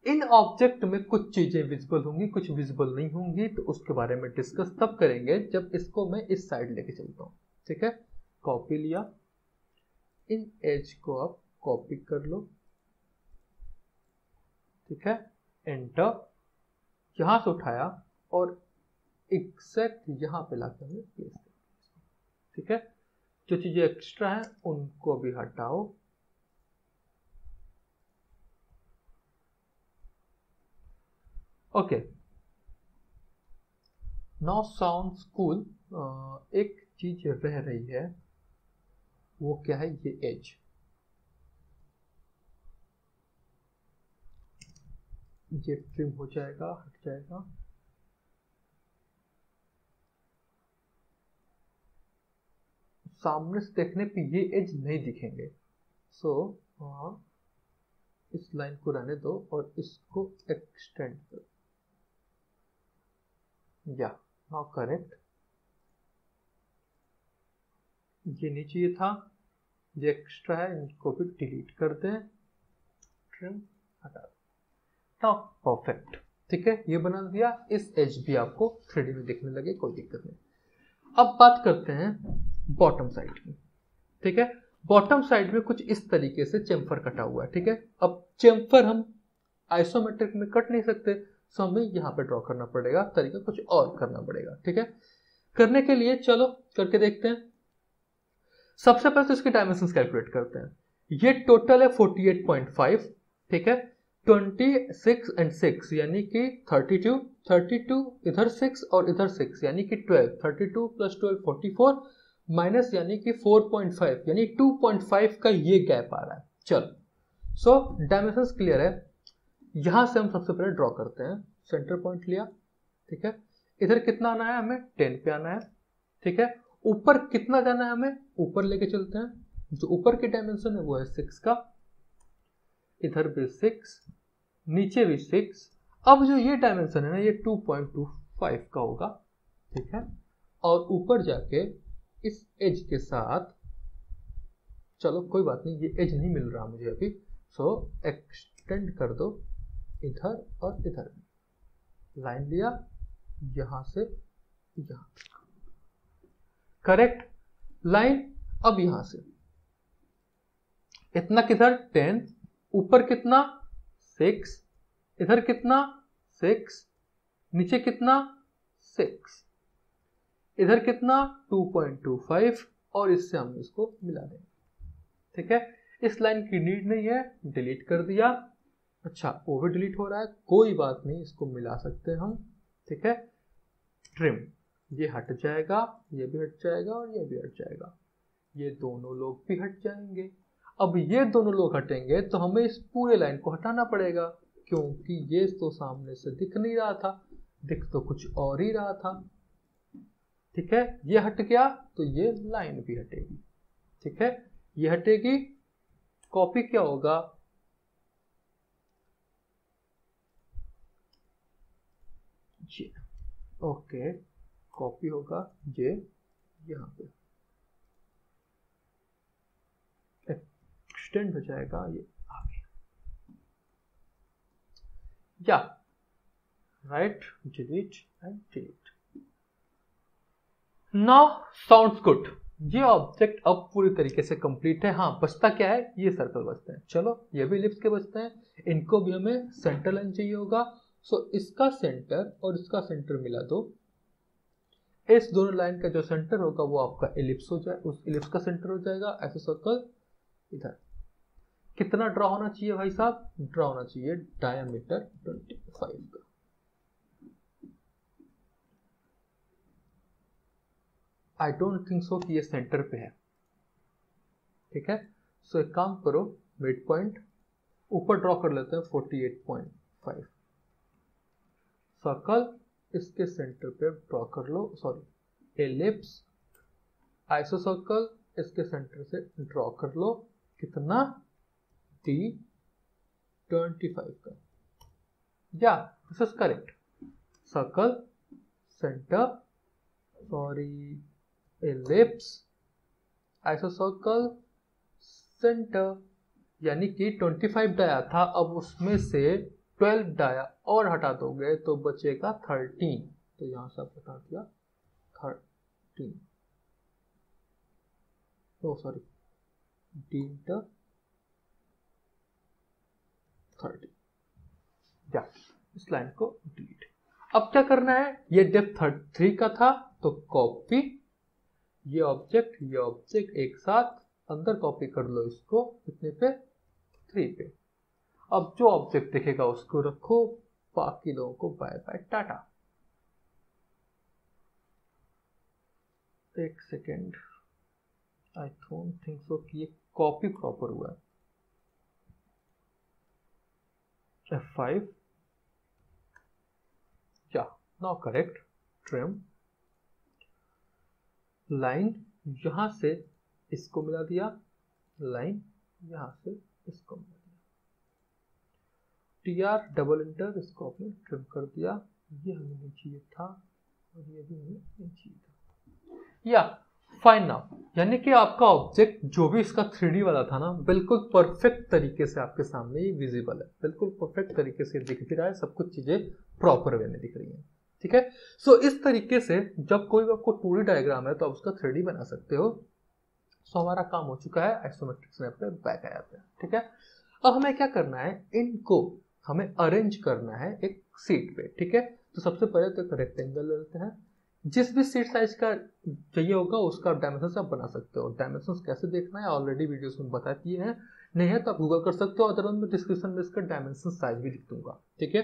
इन ऑब्जेक्ट में कुछ चीजें विजिबल होंगी, कुछ विजिबल नहीं होंगी, तो उसके बारे में डिस्कस तब करेंगे जब इसको मैं इस साइड लेके चलता हूं। ठीक है, कॉपी लिया, इन एज को आप कॉपी कर लो। ठीक है, एंटर, यहां से उठाया और एग्जैक्ट यहां पे लाके हमें प्लेस कर। ठीक है, जो चीजें एक्स्ट्रा है उनको भी हटाओ। Okay, now sounds cool. एक चीज रह रही है, वो क्या है, ये एज। ये ट्रिम हो जाएगा, हट जाएगा। सामने से देखने पे ये एज नहीं दिखेंगे, सो इस लाइन को रहने दो और इसको एक्सटेंड करो। या नाउ करेक्ट, ये नीचे ये था, ये एक्स्ट्रा है, इनको भी डिलीट कर दें, ट्रिम हटा दो। Now perfect. ठीक है, ये बना दिया, इस एज भी आपको 3D में दिखने लगे, कोई दिक्कत नहीं। अब बात करते हैं बॉटम साइड की। ठीक है, बॉटम साइड में कुछ इस तरीके से चेम्फर कटा हुआ है। ठीक है, अब चेम्फर हम आइसोमेट्रिक में कट नहीं सकते, सो हमें यहाँ पे ड्रॉ करना पड़ेगा, तरीका कुछ और करना पड़ेगा। ठीक है, करने के लिए चलो करके देखते हैं। सबसे पहले तो इसके डायमेंशंस कैलकुलेट करते हैं। ये टोटल है 48.5। ठीक है, 26 एंड 6 यानी कि 32, 32 इधर 6 और इधर 6 यानी कि 12, 32 प्लस 12 44 माइनस यानी कि 4.5 यानी 2.5 का ये गैप आ रहा है। चलो, सो डायमेंशंस क्लियर है। यहां से हम सबसे पहले ड्रॉ करते हैं। सेंटर पॉइंट लिया। ठीक है, इधर कितना आना है हमें, 10 पे आना है। ठीक है, ऊपर कितना जाना है हमें, ऊपर लेके चलते हैं। जो ऊपर की डायमेंशन है वो है 6 का, इधर भी 6, नीचे भी 6। अब जो ये डायमेंशन है ना, ये 2.25 का होगा। ठीक है, और ऊपर जाके इस एज के साथ, चलो कोई बात नहीं, ये एज नहीं मिल रहा मुझे अभी, सो एक्सटेंड कर दो इधर और इधर। लाइन लिया यहां से यहां, करेक्ट लाइन। अब यहां से इतना किधर 10, ऊपर कितना 6, इधर कितना 6, नीचे कितना 6, इधर कितना 2.25 और इससे हम इसको मिला देंगे। ठीक है, इस लाइन की नीड नहीं है, डिलीट कर दिया। अच्छा, वो भी डिलीट हो रहा है, कोई बात नहीं, इसको मिला सकते हैं हम। ठीक है, ट्रिम, ये हट जाएगा, ये भी हट जाएगा और ये भी हट जाएगा, ये दोनों लोग भी हट जाएंगे। अब ये दोनों लोग हटेंगे तो हमें इस पूरे लाइन को हटाना पड़ेगा, क्योंकि ये तो सामने से दिख नहीं रहा था, दिख तो कुछ और ही रहा था। ठीक है, ये हट गया तो ये लाइन भी हटेगी। ठीक है, ये हटेगी, कॉपी क्या होगा, ये ओके, कॉपी होगा ये यहां पे, एक्सटेंड हो जाएगा ये आगे, या right, delete and delete. Now sounds good. ये ऑब्जेक्ट अब पूरी तरीके से कंप्लीट है। हाँ, बचता क्या है, ये सर्कल बचते हैं। चलो, ये भी लिप्स के बचते हैं, इनको भी हमें सेंटर लाइन चाहिए होगा। सो इसका सेंटर और इसका सेंटर मिला दो। इस दोनों लाइन का जो सेंटर होगा वो आपका एलिप्स हो जाए, उस एलिप्स का सेंटर हो जाएगा। ऐसे सर्कल इधर कितना ड्रॉ होना चाहिए भाई साहब, ड्रॉ होना चाहिए डायमीटर 25 का। आई डोंट थिंक सो कि ये सेंटर पे है। ठीक है, सो एक काम करो, मिड पॉइंट ऊपर ड्रॉ कर लेते हैं 48.5। सर्कल इसके सेंटर पे ड्रॉ कर लो, सॉरी एलिप्स, आइसोसर्कल इसके सेंटर से ड्रॉ कर लो, कितना डी 25 का। या this is correct. Circle center, sorry ellipse, isocircle center, यानी कि 25 डाया था, अब उसमें से 12 डाया और हटा दोगे तो बचेगा 13। तो यहां से आप बता दिया 13, ओ सॉरी डी इंटर 30। या इस लाइन को डिलीट। अब क्या करना है, ये डेप्थ 3 का था तो कॉपी ये ऑब्जेक्ट एक साथ अंदर कॉपी कर लो इसको, कितने पे 3 पे। अब जो ऑब्जेक्ट दिखेगा उसको रखो, बाकी लोगों को बाय बाय टाटा। एक second, I don't think so कि ये कॉपी प्रॉपर हुआ है। F5, या नाउ करेक्ट, ट्रिम लाइन, यहां से इसको मिला दिया, लाइन यहां से इसको मिला दिया, TR डबल इंटर, इसको आपने ट्रिम कर दिया। ये हमें नहीं चाहिए था और ये भी हमें नहीं चाहिए था। या फाइन नाउ, यानी कि आपका ऑब्जेक्ट जो भी इसका 3D वाला था ना, बिल्कुल परफेक्ट तरीके से आपके सामने ही विजिबल है, बिल्कुल परफेक्ट तरीके से दिख भी रहा है, सब कुछ चीजें प्रॉपर वे में दिख रही हैं। ठीक है, सो इस तरीके से जब कोई आपको 2D डायग्राम है तो आप उसका 3D बना सकते हो। सो हमारा काम हो चुका है, आइसोमेट्रिक स्नैप पे बैक आ जाते हैं। ठीक है, अब हमें क्या करना है, इनको हमें अरेंज करना है एक सीट पे। ठीक है, तो सबसे पहले तो एक रेक्टेंगल ले लेते हैं, जिस भी सीट साइज का चाहिए होगा उसका डायमेंशन आप बना सकते हो। डायमेंशन कैसे देखना है ऑलरेडी वीडियोस में बता दिए हैं, नहीं है तो आप गूगल कर सकते हो, अदरवाइज मैं डिस्क्रिप्शन में इसका डायमेंशन साइज भी लिख दूंगा। ठीक है,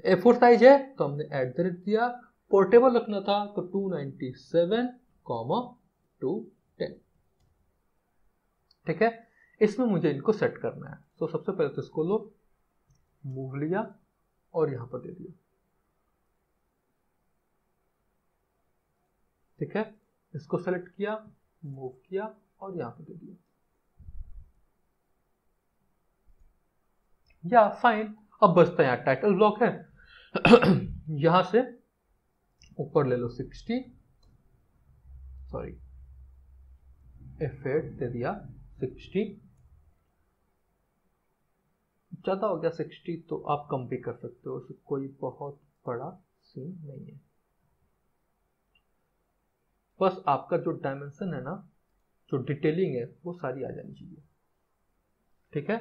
A4 साइज है तो हमने @ दिया, पोर्टेबल रखना था तो 297, 210। ठीक है, इसमें मुझे इनको सेट करना है। तो सबसे पहले तो इसको लो, मूव लिया और यहां पर दे दिया। ठीक है, इसको सेलेक्ट किया, मूव किया और यहां पर दे दिया। या फाइन, अब बचता है यहाँ टाइटल ब्लॉक है यहां से ऊपर ले लो 60, सॉरी F8 दे दिया 60, ज्यादा हो गया 60 तो आप कम भी कर सकते हो, कोई बहुत बड़ा सीन नहीं है। बस आपका जो डायमेंशन है ना, जो डिटेलिंग है वो सारी आ जानी चाहिए। ठीक है,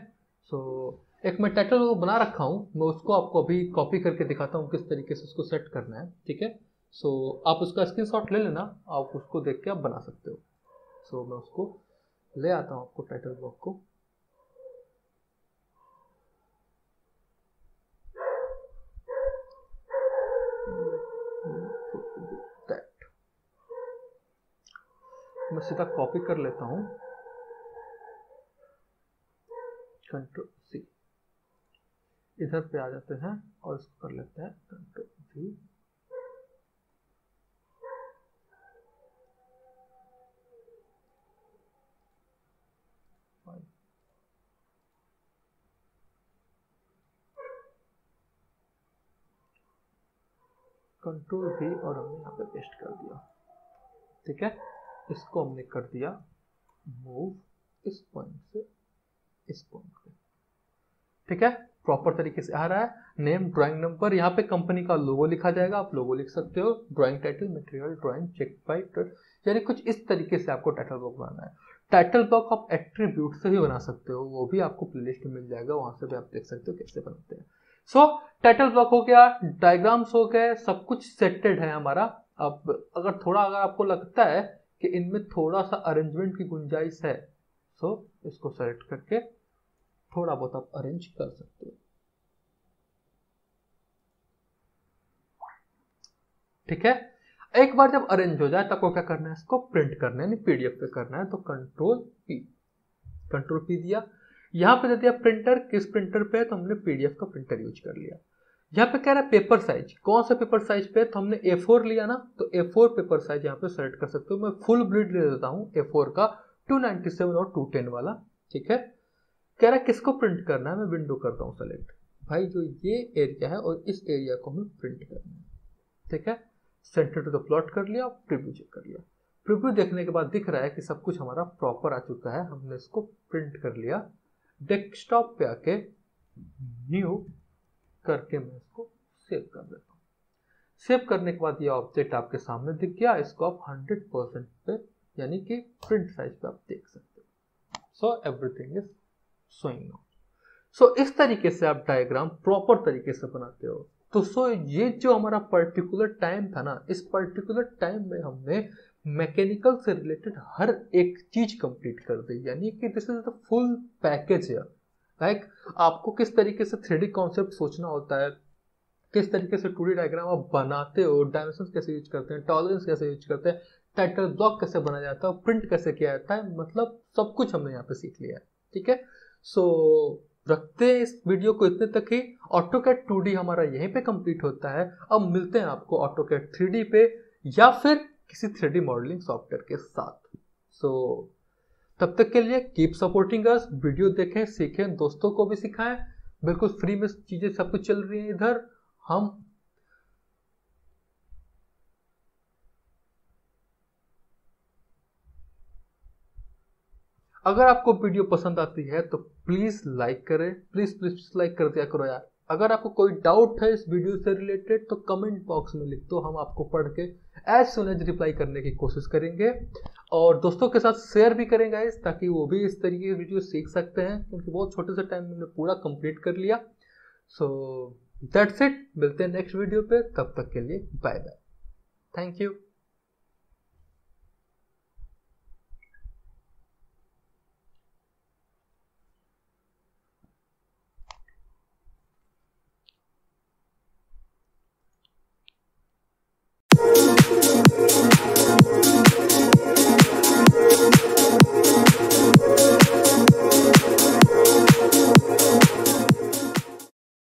सो एक मैं टाइटल बना रखा हूं, मैं उसको आपको अभी कॉपी करके दिखाता हूं किस तरीके से उसको सेट करना है। ठीक है, सो आप उसका स्क्रीनशॉट ले लेना, आप उसको देख के आप बना सकते हो। सो मैं उसको ले आता हूं आपको टाइटल ब्लॉक को। मैं सीधा कॉपी कर लेता हूं, Ctrl+C, इधर पे आ जाते हैं और इसको कर लेते हैं Ctrl+V, Ctrl+V और हमने यहाँ पे पेस्ट कर दिया। ठीक है, इसको हमने कर दिया मूव इस पॉइंट से इस पॉइंट पे। ठीक है, प्रॉपर तरीके से आ रहा है। नेम, ड्राइंग नंबर, यहाँ पे कंपनी का लोगो लिखा जाएगा, आप लोगो लिख सकते हो। Drawing title, material drawing, check by, यानी कुछ इस तरीके से आपको टाइटल ब्लॉक बनाना है। टाइटल ब्लॉक आप एट्रीब्यूट से भी बना सकते हो, वो भी आपको प्लेलिस्ट में मिल जाएगा, वहां से भी आप देख सकते हो कैसे बनाते हैं। सो टाइटल ब्लॉक हो गया, डायग्राम्स हो गए, सब कुछ सेटेड है हमारा। अब अगर आपको लगता है कि इनमें थोड़ा सा अरेंजमेंट की गुंजाइश है, सो इसको सेलेक्ट करके थोड़ा बहुत आप अरेंज कर सकते हो। ठीक है, एक बार जब अरेंज हो जाए तब को क्या करना है, इसको प्रिंट करना है, पीडीएफ पे करना है। तो Ctrl+P दिया, यहाँ पे दे दिया प्रिंटर, किस प्रिंटर पे है तो हमने पीडीएफ का प्रिंटर यूज कर लिया। यहाँ पे कह रहा है पेपर साइज, कौन सा पेपर साइज पे, तो हमने A4 लिया ना, तो A4 पेपर साइज यहाँ पे सेलेक्ट कर सकते हो। मैं फुल ब्रीड ले देता हूँ A4 का 297 और 210 वाला, ठीक है। कह रहा है किसको प्रिंट करना है, मैं विंडो करता हूँ सेलेक्ट। भाई जो ये एरिया है और इस एरिया को हमें प्रिंट करना है, ठीक है। सेंटर टू द प्लॉट कर लिया, प्रीव्यू चेक कर लिया। प्रीव्यू देखने के बाद दिख रहा है कि सब कुछ हमारा प्रॉपर आ चुका है, हमने इसको प्रिंट कर लिया। डेस्कटॉप पे आके न्यू करके मैं इसको सेव कर देता हूँ। सेव करने के बाद ये ऑब्जेक्ट आपके सामने दिख गया। इसको आप 100% पे यानी कि प्रिंट साइज पे आप देख सकते हो। So everything is showing now. So इस तरीके से आप डायग्राम प्रॉपर तरीके से बनाते हो। तो सो ये जो हमारा पर्टिकुलर टाइम था ना, इस पर्टिकुलर टाइम में हमने मैकेनिकल से रिलेटेड हर एक चीज कंप्लीट कर दी, यानी कि this is the full package है। लाइक आपको किस तरीके से 3D कॉन्सेप्ट सोचना होता है, किस तरीके से 2D डायग्राम आप बनाते हो, डायमेंशन कैसे यूज करते हैं, टॉलरेंस कैसे यूज करते हैं, टाइटल ब्लॉक कैसे बनाया जाता है, प्रिंट कैसे किया जाता है, मतलब सब कुछ हमने यहाँ पे सीख लिया है, ठीक है। सो रखते हैं इस वीडियो को इतने तक ही। ऑटोकैड 2D हमारा यहीं पे कंप्लीट होता है। अब मिलते हैं आपको ऑटोकैड 3D पे या फिर किसी 3D मॉडलिंग सॉफ्टवेयर के साथ। सो तब तक के लिए कीप सपोर्टिंग अस। वीडियो देखें, सीखें, दोस्तों को भी सिखाएं। बिल्कुल फ्री में चीजें सब कुछ चल रही है इधर। हम अगर आपको वीडियो पसंद आती है तो प्लीज लाइक करें, प्लीज प्लीज लाइक कर दिया करो यार। अगर आपको कोई डाउट है इस वीडियो से रिलेटेड तो कमेंट बॉक्स में लिख दो, हम आपको पढ़ के एज सुन एज रिप्लाई करने की कोशिश करेंगे। और दोस्तों के साथ शेयर भी करें गाइस, ताकि वो भी इस तरीके की वीडियो सीख सकते हैं, क्योंकि बहुत छोटे से टाइम में हमने पूरा कंप्लीट कर लिया। सो दैट्स इट, मिलते हैं नेक्स्ट वीडियो पे, तब तक के लिए बाय बाय, थैंक यू।